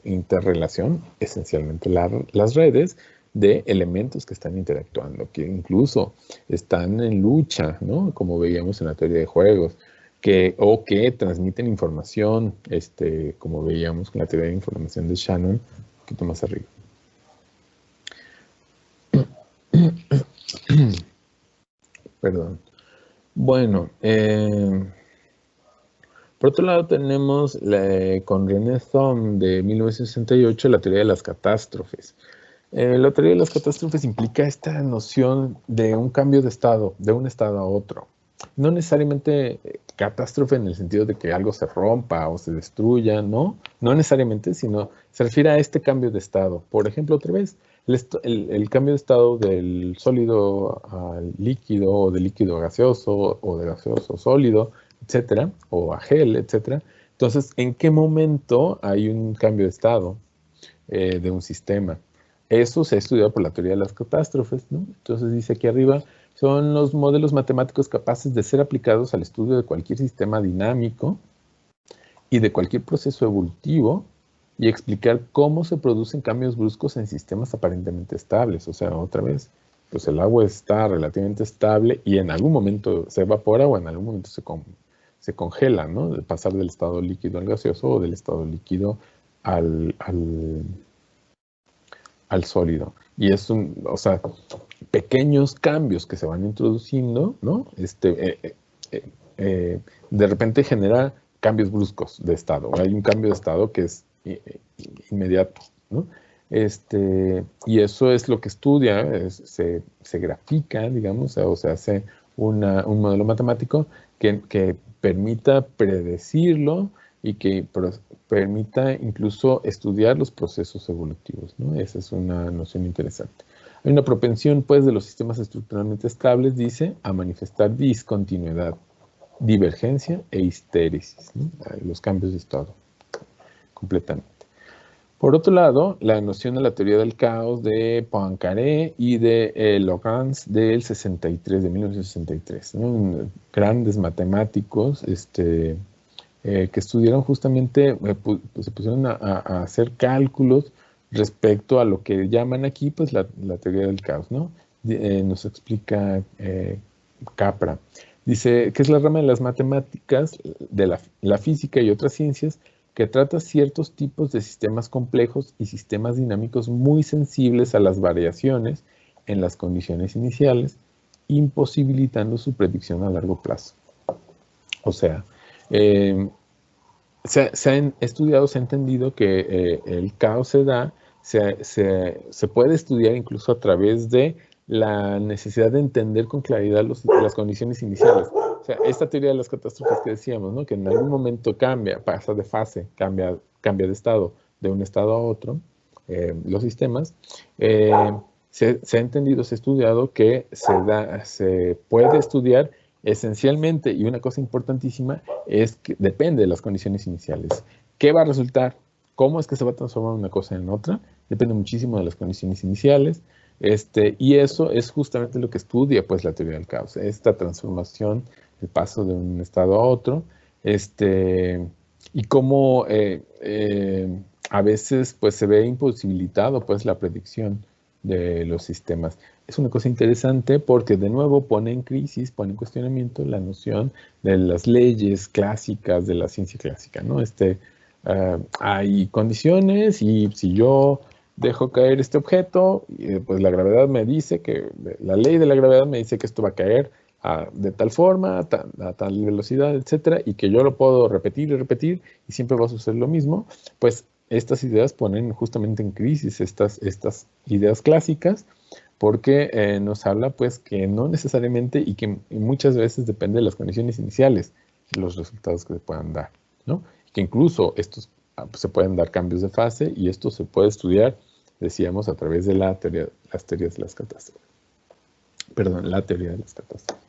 interrelación, esencialmente las redes de elementos que están interactuando, que incluso están en lucha, ¿no? Como veíamos en la teoría de juegos, o que transmiten información, como veíamos con la teoría de información de Shannon, un poquito más arriba. Perdón. Bueno, por otro lado tenemos con René Thom de 1968 la teoría de las catástrofes. La teoría de las catástrofes implica esta noción de un cambio de estado, de un estado a otro. No necesariamente catástrofe en el sentido de que algo se rompa o se destruya, ¿no? No necesariamente, sino se refiere a este cambio de estado. Por ejemplo, otra vez, el cambio de estado del sólido al líquido, o del líquido a gaseoso, o de gaseoso a sólido, etcétera, o a gel, etcétera. Entonces, ¿en qué momento hay un cambio de estado de un sistema? Eso se ha estudiado por la teoría de las catástrofes, ¿no? Entonces dice aquí arriba, son los modelos matemáticos capaces de ser aplicados al estudio de cualquier sistema dinámico y de cualquier proceso evolutivo y explicar cómo se producen cambios bruscos en sistemas aparentemente estables. O sea, otra vez, pues el agua está relativamente estable y en algún momento se evapora o en algún momento se congela, ¿no? De pasar del estado líquido al gaseoso o del estado líquido al sólido. Y es o sea, pequeños cambios que se van introduciendo, ¿no? De repente genera cambios bruscos de estado. Hay un cambio de estado que es inmediato, ¿no? Y eso es lo que estudia, se grafica, digamos, o se hace un modelo matemático que permita predecirlo y que permita incluso estudiar los procesos evolutivos, ¿no? Esa es una noción interesante. Hay una propensión, pues, de los sistemas estructuralmente estables, dice, a manifestar discontinuidad, divergencia e histéresis, ¿no? Los cambios de estado, completamente. Por otro lado, la noción de la teoría del caos de Poincaré y de Lorentz del 63, de 1963, ¿no? Grandes matemáticos que estudiaron justamente, se pusieron a hacer cálculos respecto a lo que llaman aquí, pues, la teoría del caos, ¿no? Nos explica Capra. Dice que es la rama de las matemáticas, de la física y otras ciencias, que trata ciertos tipos de sistemas complejos y sistemas dinámicos muy sensibles a las variaciones en las condiciones iniciales, imposibilitando su predicción a largo plazo. O sea, se ha estudiado, se ha entendido que el caos se puede estudiar incluso a través de la necesidad de entender con claridad las condiciones iniciales. O sea, esta teoría de las catástrofes que decíamos, ¿no? Que en algún momento pasa de fase, cambia de estado, de un estado a otro, los sistemas, se ha entendido, se ha estudiado que se puede estudiar esencialmente, y una cosa importantísima, es que depende de las condiciones iniciales. ¿Qué va a resultar? ¿Cómo es que se va a transformar una cosa en otra? Depende muchísimo de las condiciones iniciales. Y eso es justamente lo que estudia, pues, la teoría del caos, esta transformación, el paso de un estado a otro, y cómo a veces, pues, se ve imposibilitado, pues, la predicción de los sistemas. Es una cosa interesante porque, de nuevo, pone en crisis, pone en cuestionamiento la noción de las leyes clásicas de la ciencia clásica, ¿no? Hay condiciones y si yo dejo caer este objeto, pues la gravedad me dice la ley de la gravedad me dice que esto va a caer de tal forma, a tal velocidad, etcétera, y que yo lo puedo repetir y repetir y siempre va a suceder lo mismo. Pues estas ideas ponen justamente en crisis estas ideas clásicas, porque nos habla, pues, que no necesariamente y que muchas veces depende de las condiciones iniciales los resultados que se puedan dar, ¿no? Que incluso se pueden dar cambios de fase y esto se puede estudiar, decíamos, a través de las teorías de las catástrofes. Perdón, la teoría de las catástrofes.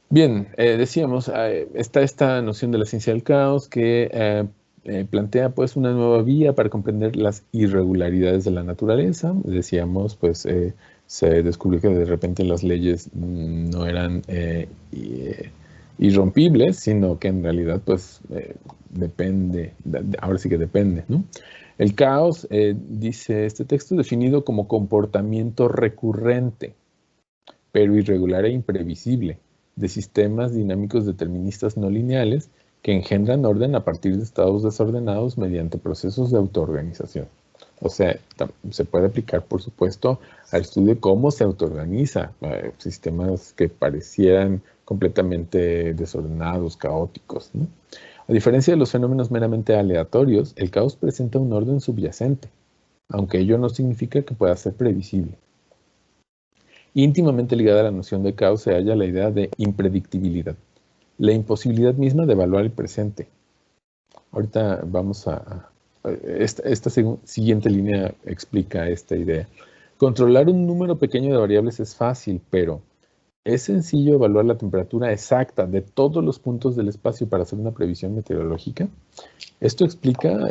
Bien, decíamos, está esta noción de la ciencia del caos que plantea, pues, una nueva vía para comprender las irregularidades de la naturaleza. Decíamos, pues, se descubrió que de repente las leyes no eran irrompibles, sino que en realidad, pues, depende, ahora sí que depende, ¿no? El caos, dice este texto, definido como comportamiento recurrente, pero irregular e imprevisible, de sistemas dinámicos deterministas no lineales que engendran orden a partir de estados desordenados mediante procesos de autoorganización. O sea, se puede aplicar, por supuesto, al estudio de cómo se autoorganiza sistemas que parecieran completamente desordenados, caóticos, ¿no? A diferencia de los fenómenos meramente aleatorios, el caos presenta un orden subyacente, aunque ello no significa que pueda ser previsible. Íntimamente ligada a la noción de caos se halla la idea de impredictibilidad, la imposibilidad misma de evaluar el presente. Ahorita vamos esta siguiente línea explica esta idea. Controlar un número pequeño de variables es fácil, pero ¿es sencillo evaluar la temperatura exacta de todos los puntos del espacio para hacer una previsión meteorológica? Esto explica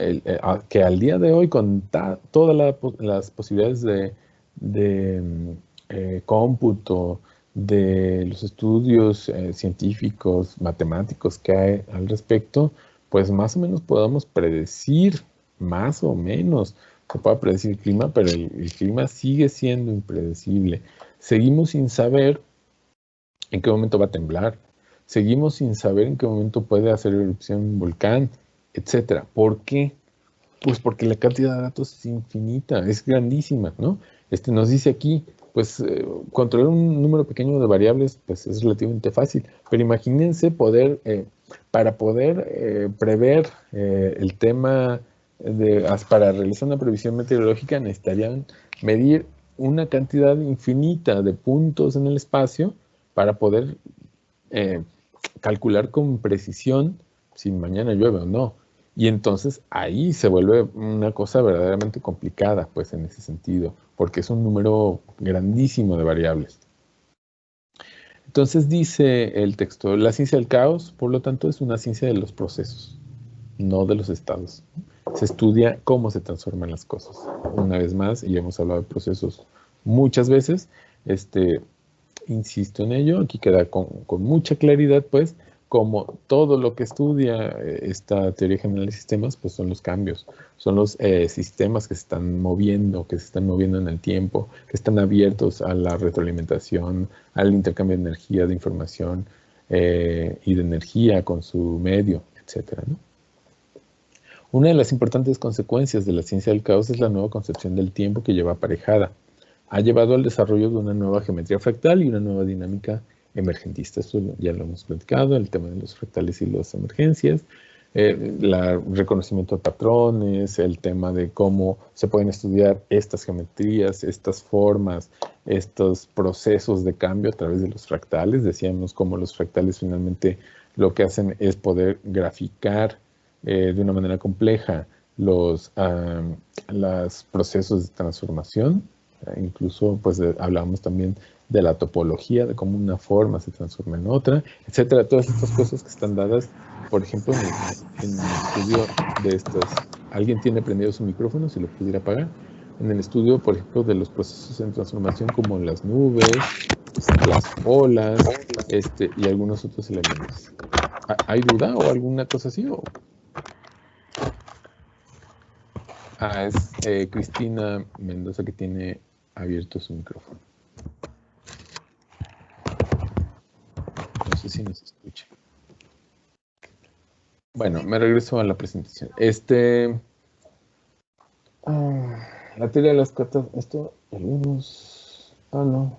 que al día de hoy, con todas las posibilidades de cómputo, de los estudios científicos, matemáticos que hay al respecto, pues más o menos podamos predecir, más o menos, se puede predecir el clima, pero el clima sigue siendo impredecible. seguimos sin saber en qué momento va a temblar, seguimos sin saber en qué momento puede hacer erupción un volcán, etcétera. ¿Por qué? Pues porque la cantidad de datos es infinita, es grandísima, ¿no? Nos dice aquí, pues controlar un número pequeño de variables, pues es relativamente fácil, pero imagínense para poder prever el tema para realizar una previsión meteorológica necesitarían medir una cantidad infinita de puntos en el espacio para poder eh, calcular con precisión si mañana llueve o no. Y entonces ahí se vuelve una cosa verdaderamente complicada, pues en ese sentido, porque es un número grandísimo de variables. Entonces dice el texto, la ciencia del caos, por lo tanto, es una ciencia de los procesos, no de los estados. Se estudia cómo se transforman las cosas. Una vez más, y hemos hablado de procesos muchas veces, insisto en ello, aquí queda con mucha claridad, pues, como todo lo que estudia esta teoría general de sistemas, pues son los cambios, son los sistemas que se están moviendo en el tiempo, que están abiertos a la retroalimentación, al intercambio de energía, de información y de energía con su medio, etcétera, ¿no? Una de las importantes consecuencias de la ciencia del caos es la nueva concepción del tiempo que lleva aparejada. Ha llevado al desarrollo de una nueva geometría fractal y una nueva dinámica emergentista. Esto ya lo hemos platicado, el tema de los fractales y las emergencias, el reconocimiento de patrones, el tema de cómo se pueden estudiar estas geometrías, estas formas, estos procesos de cambio a través de los fractales. Decíamos cómo los fractales finalmente lo que hacen es poder graficar de una manera compleja los procesos de transformación. Incluso pues hablábamos también de la topología, de cómo una forma se transforma en otra, etcétera. Todas estas cosas que están dadas, por ejemplo, en el estudio de estos. ¿Alguien tiene prendido su micrófono, si lo pudiera apagar? En el estudio, por ejemplo, de los procesos en transformación como las nubes, las olas, y algunos otros elementos. ¿Hay duda o alguna cosa así? Es Cristina Mendoza que tiene abierto su micrófono. No sé si nos escucha. Bueno, me regreso a la presentación. La teoría de las catástrofes. Esto lo vimos. No.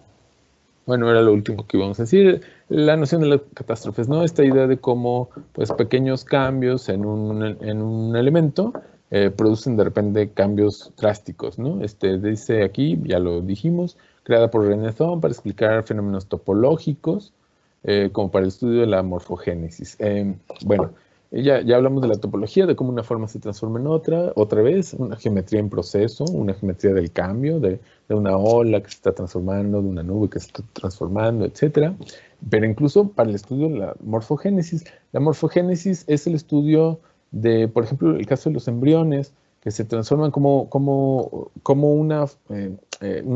Bueno, era lo último que íbamos a decir. La noción de las catástrofes, ¿no? Esta idea de cómo, pues, pequeños cambios en un elemento producen de repente cambios drásticos, ¿no? Dice aquí, ya lo dijimos, creada por René Thom para explicar fenómenos topológicos, como para el estudio de la morfogénesis. Bueno, ya hablamos de la topología, de cómo una forma se transforma en otra vez, una geometría en proceso, una geometría del cambio, de una ola que se está transformando, de una nube que se está transformando, etcétera. Pero incluso para el estudio de la morfogénesis es el estudio de, por ejemplo, el caso de los embriones, que se transforman como unas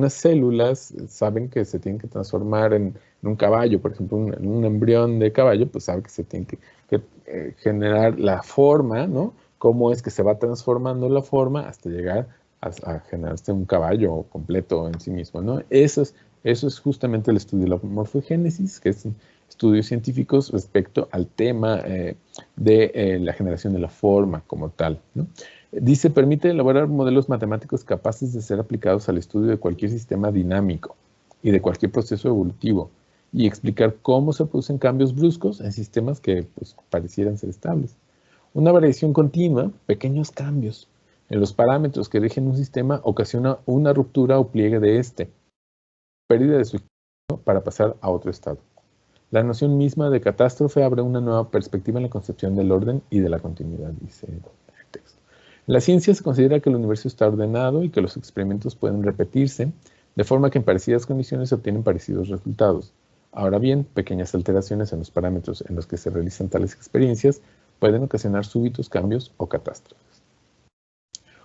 células, saben que se tienen que transformar en un caballo, por ejemplo, un embrión de caballo, pues sabe que se tiene que generar la forma, ¿no? Cómo es que se va transformando la forma hasta llegar a generarse un caballo completo en sí mismo, ¿no? Eso es justamente el estudio de la morfogénesis, que es estudios científicos respecto al tema de la generación de la forma como tal, ¿no? Dice, permite elaborar modelos matemáticos capaces de ser aplicados al estudio de cualquier sistema dinámico y de cualquier proceso evolutivo y explicar cómo se producen cambios bruscos en sistemas que pues, parecieran ser estables. Una variación continua, pequeños cambios en los parámetros que rigen un sistema ocasiona una ruptura o pliegue de pérdida de su equilibrio para pasar a otro estado. La noción misma de catástrofe abre una nueva perspectiva en la concepción del orden y de la continuidad, dice el texto. En la ciencia se considera que el universo está ordenado y que los experimentos pueden repetirse, de forma que en parecidas condiciones se obtienen parecidos resultados. Ahora bien, pequeñas alteraciones en los parámetros en los que se realizan tales experiencias pueden ocasionar súbitos cambios o catástrofes.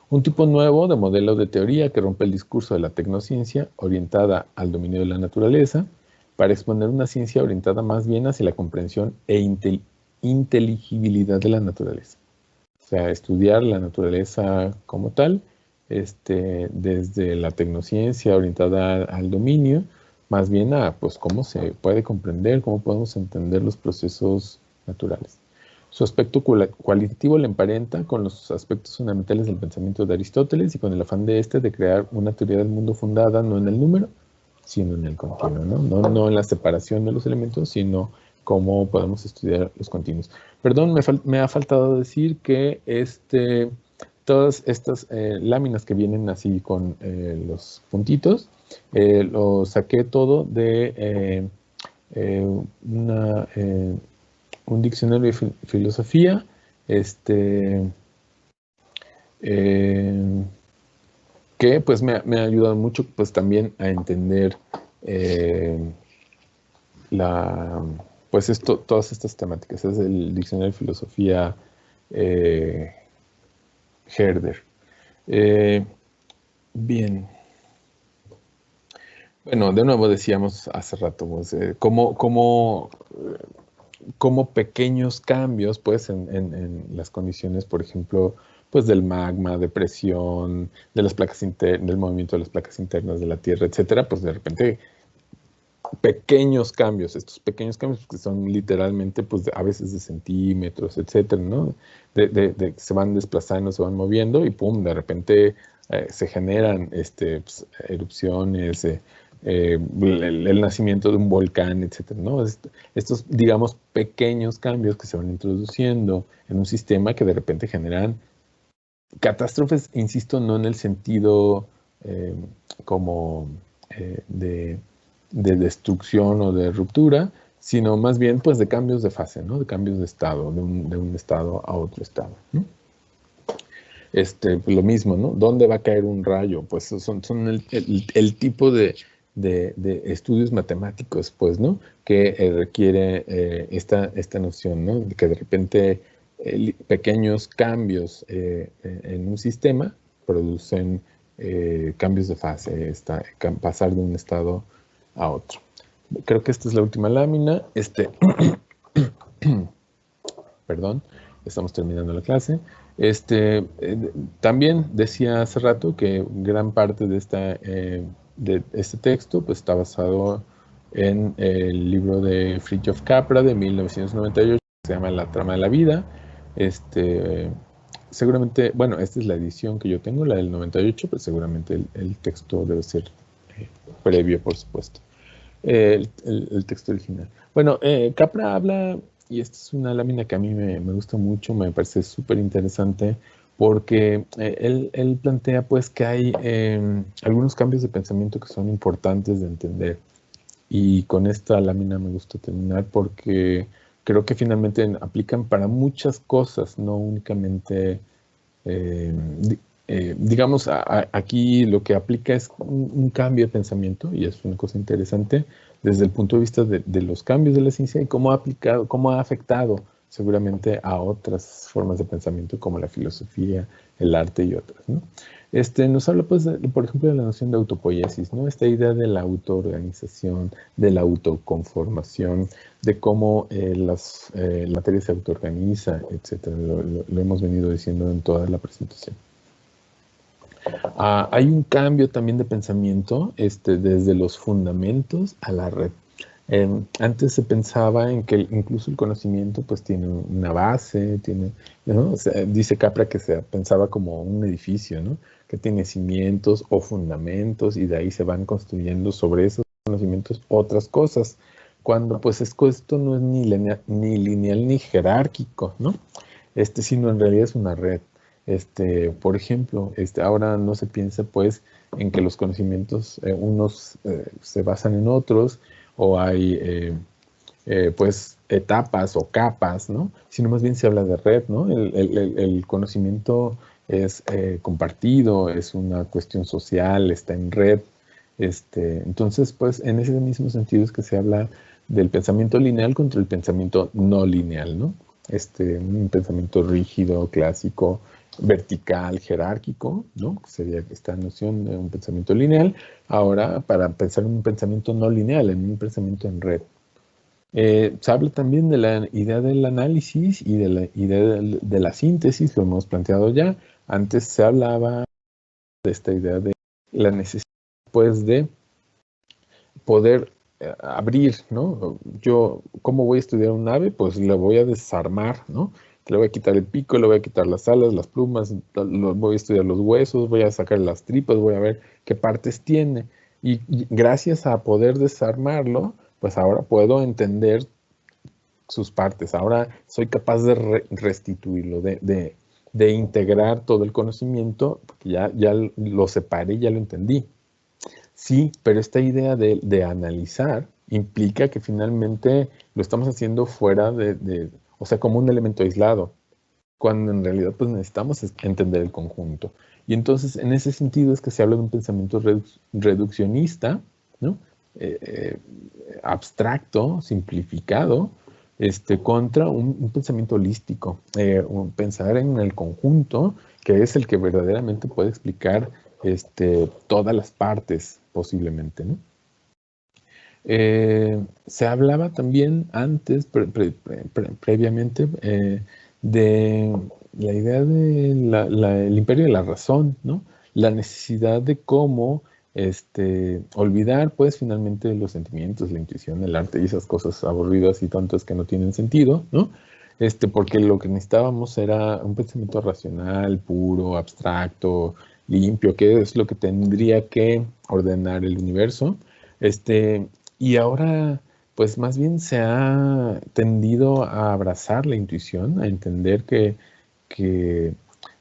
Un tipo nuevo de modelo de teoría que rompe el discurso de la tecnociencia orientada al dominio de la naturaleza para exponer una ciencia orientada más bien hacia la comprensión e inteligibilidad de la naturaleza. O sea, estudiar la naturaleza como tal, desde la tecnociencia orientada al dominio, más bien a pues cómo se puede comprender, cómo podemos entender los procesos naturales. Su aspecto cualitativo le emparenta con los aspectos fundamentales del pensamiento de Aristóteles y con el afán de de crear una teoría del mundo fundada no en el número, sino en el continuo, ¿no? No en la separación de los elementos, sino cómo podemos estudiar los continuos. Perdón, me ha faltado decir que todas estas láminas que vienen así con los puntitos, lo saqué todo de un diccionario de filosofía, eh, que pues me ha ayudado mucho pues también a entender pues todas estas temáticas. Es el diccionario de filosofía Herder. Bien. Bueno, de nuevo decíamos hace rato, pues, cómo pequeños cambios, pues, en las condiciones, por ejemplo, pues, del magma, de presión, de las placas del movimiento de las placas internas de la Tierra, etcétera, pues, de repente, estos pequeños cambios que son literalmente, pues, a veces de centímetros, etcétera, ¿no? Se van desplazando, se van moviendo y, pum, de repente se generan pues, erupciones, el nacimiento de un volcán, etcétera, ¿no? Estos, digamos, pequeños cambios que se van introduciendo en un sistema que de repente generan catástrofes, insisto, no en el sentido como de destrucción o de ruptura, sino más bien pues de cambios de fase, ¿no? De cambios de estado, de un estado a otro estado, ¿no? Pues lo mismo, ¿no? ¿Dónde va a caer un rayo? Pues son el tipo de estudios matemáticos, pues, ¿no? Que requiere esta noción, ¿no? De que de repente pequeños cambios en un sistema producen cambios de fase, pasar de un estado a otro. Creo que esta es la última lámina. Perdón, estamos terminando la clase. También decía hace rato que gran parte de este texto pues, está basado en el libro de Fritjof Capra de 1998, que se llama La trama de la vida. Seguramente, bueno, esta es la edición que yo tengo, la del 98, pero seguramente el texto debe ser previo, por supuesto. El texto original. Bueno, Capra habla, y esta es una lámina que a mí me gusta mucho, me parece súper interesante, porque él plantea pues que hay algunos cambios de pensamiento que son importantes de entender. Y con esta lámina me gusta terminar porque creo que finalmente aplican para muchas cosas, no únicamente digamos, aquí lo que aplica es un cambio de pensamiento, y es una cosa interesante desde el punto de vista de los cambios de la ciencia y cómo ha afectado seguramente a otras formas de pensamiento como la filosofía, el arte y otras, ¿no? Nos habla, pues, por ejemplo, de la noción de autopoiesis, ¿no? Esta idea de la autoorganización, de la autoconformación, de cómo la materia se autoorganiza, etcétera. Lo hemos venido diciendo en toda la presentación. Hay un cambio también de pensamiento desde los fundamentos a la red. Antes se pensaba en que incluso el conocimiento pues tiene una base, ¿no? O sea, dice Capra que se pensaba como un edificio, ¿no? Que tiene cimientos o fundamentos y de ahí se van construyendo sobre esos conocimientos otras cosas, cuando pues esto no es ni lineal ni jerárquico, ¿no? Sino en realidad es una red. Por ejemplo, ahora no se piensa pues en que los conocimientos unos se basan en otros o hay pues etapas o capas, ¿no? Sino más bien se habla de red, ¿no? El conocimiento es compartido, es una cuestión social, está en red. Entonces, pues en ese mismo sentido es que se habla del pensamiento lineal contra el pensamiento no lineal, ¿no? Un pensamiento rígido, clásico, vertical, jerárquico, ¿no? Sería esta noción de un pensamiento lineal. Ahora, para pensar en un pensamiento no lineal, en un pensamiento en red. Se habla también de la idea del análisis y de la idea de la síntesis, lo hemos planteado ya. Antes se hablaba de esta idea de la necesidad, pues, de poder abrir, ¿no? Yo, ¿cómo voy a estudiar un ave? Pues la voy a desarmar, ¿no? Le voy a quitar el pico, le voy a quitar las alas, las plumas, voy a estudiar los huesos, voy a sacar las tripas, voy a ver qué partes tiene. Y gracias a poder desarmarlo, pues ahora puedo entender sus partes. Ahora soy capaz de restituirlo, de integrar todo el conocimiento, porque ya lo separé, ya lo entendí. Sí, pero esta idea de analizar implica que finalmente lo estamos haciendo fuera o sea, como un elemento aislado, cuando en realidad pues necesitamos entender el conjunto. Y entonces, en ese sentido es que se habla de un pensamiento reduccionista, ¿no? Eh, eh, abstracto, simplificado, contra un pensamiento holístico, pensar en el conjunto, que es el que verdaderamente puede explicar todas las partes posiblemente, ¿no? Se hablaba también antes, previamente, de la idea del imperio de la razón, ¿no? La necesidad de cómo olvidar, pues, finalmente los sentimientos, la intuición, el arte y esas cosas aburridas y tontas que no tienen sentido, ¿no? Porque lo que necesitábamos era un pensamiento racional, puro, abstracto, limpio, que es lo que tendría que ordenar el universo. Y ahora, pues más bien se ha tendido a abrazar la intuición, a entender que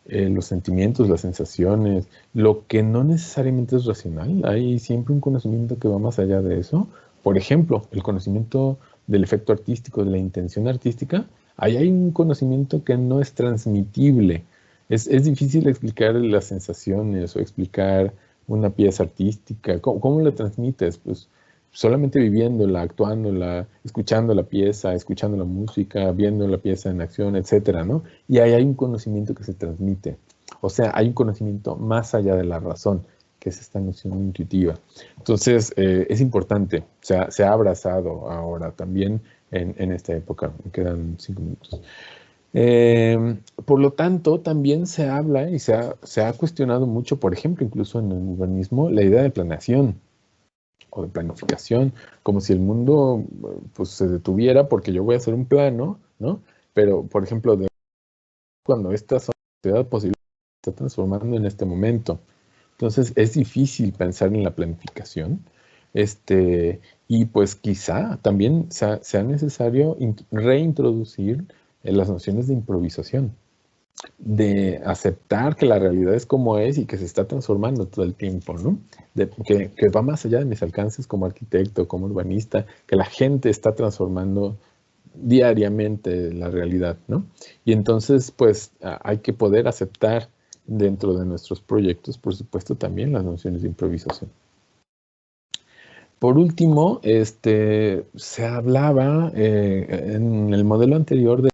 los sentimientos, las sensaciones, lo que no necesariamente es racional, hay siempre un conocimiento que va más allá de eso. Por ejemplo, el conocimiento del efecto artístico, de la intención artística, ahí hay un conocimiento que no es transmitible. Es difícil explicar las sensaciones o explicar una pieza artística. ¿Cómo la transmites? Pues solamente viviéndola, actuándola, escuchando la pieza, escuchando la música, viendo la pieza en acción, etcétera, ¿no? Y ahí hay un conocimiento que se transmite. O sea, hay un conocimiento más allá de la razón, que es esta noción intuitiva. Entonces, es importante, se ha abrazado ahora también en esta época. Me quedan 5 minutos. Por lo tanto, también se habla y se ha cuestionado mucho, por ejemplo, incluso en el urbanismo, la idea de planeación o de planificación, como si el mundo pues se detuviera porque yo voy a hacer un plano, ¿no? Pero, por ejemplo, cuando esta sociedad posible se está transformando en este momento. Entonces, es difícil pensar en la planificación. Y pues quizá también sea necesario reintroducir las nociones de improvisación, de aceptar que la realidad es como es y que se está transformando todo el tiempo, ¿no? Que va más allá de mis alcances como arquitecto, como urbanista, que la gente está transformando diariamente la realidad, ¿no? Y entonces, pues, hay que poder aceptar dentro de nuestros proyectos, por supuesto, también las nociones de improvisación. Por último, se hablaba en el modelo anterior de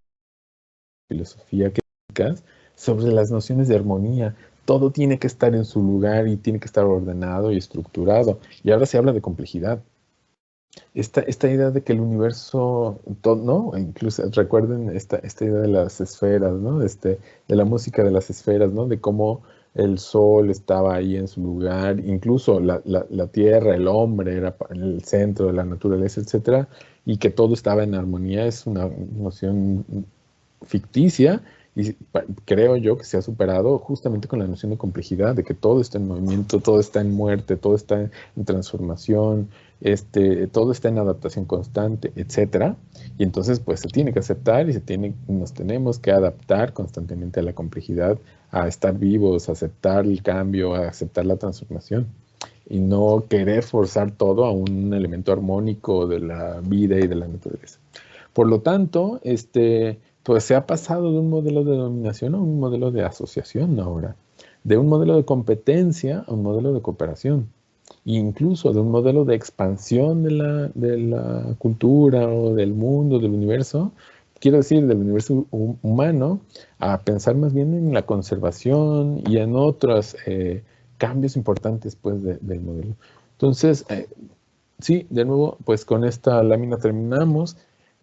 filosofía crítica sobre las nociones de armonía. Todo tiene que estar en su lugar y tiene que estar ordenado y estructurado. Y ahora se habla de complejidad. Esta idea de que el universo, ¿no? Incluso recuerden esta idea de las esferas, ¿no? De la música de las esferas, ¿no? De cómo el sol estaba ahí en su lugar, incluso la tierra, el hombre era en el centro de la naturaleza, etcétera, y que todo estaba en armonía, es una noción ficticia, y creo yo que se ha superado justamente con la noción de complejidad, de que todo está en movimiento, todo está en muerte, todo está en transformación, todo está en adaptación constante, etcétera. Y entonces, pues se tiene que aceptar y nos tenemos que adaptar constantemente a la complejidad, a estar vivos, a aceptar el cambio, a aceptar la transformación y no querer forzar todo a un elemento armónico de la vida y de la naturaleza. Por lo tanto, pues se ha pasado de un modelo de dominación a un modelo de asociación ahora, de un modelo de competencia a un modelo de cooperación, e incluso de un modelo de expansión de la cultura o del mundo, del universo, quiero decir, del universo humano, a pensar más bien en la conservación y en otros cambios importantes pues, del modelo. Entonces, sí, de nuevo, pues con esta lámina terminamos.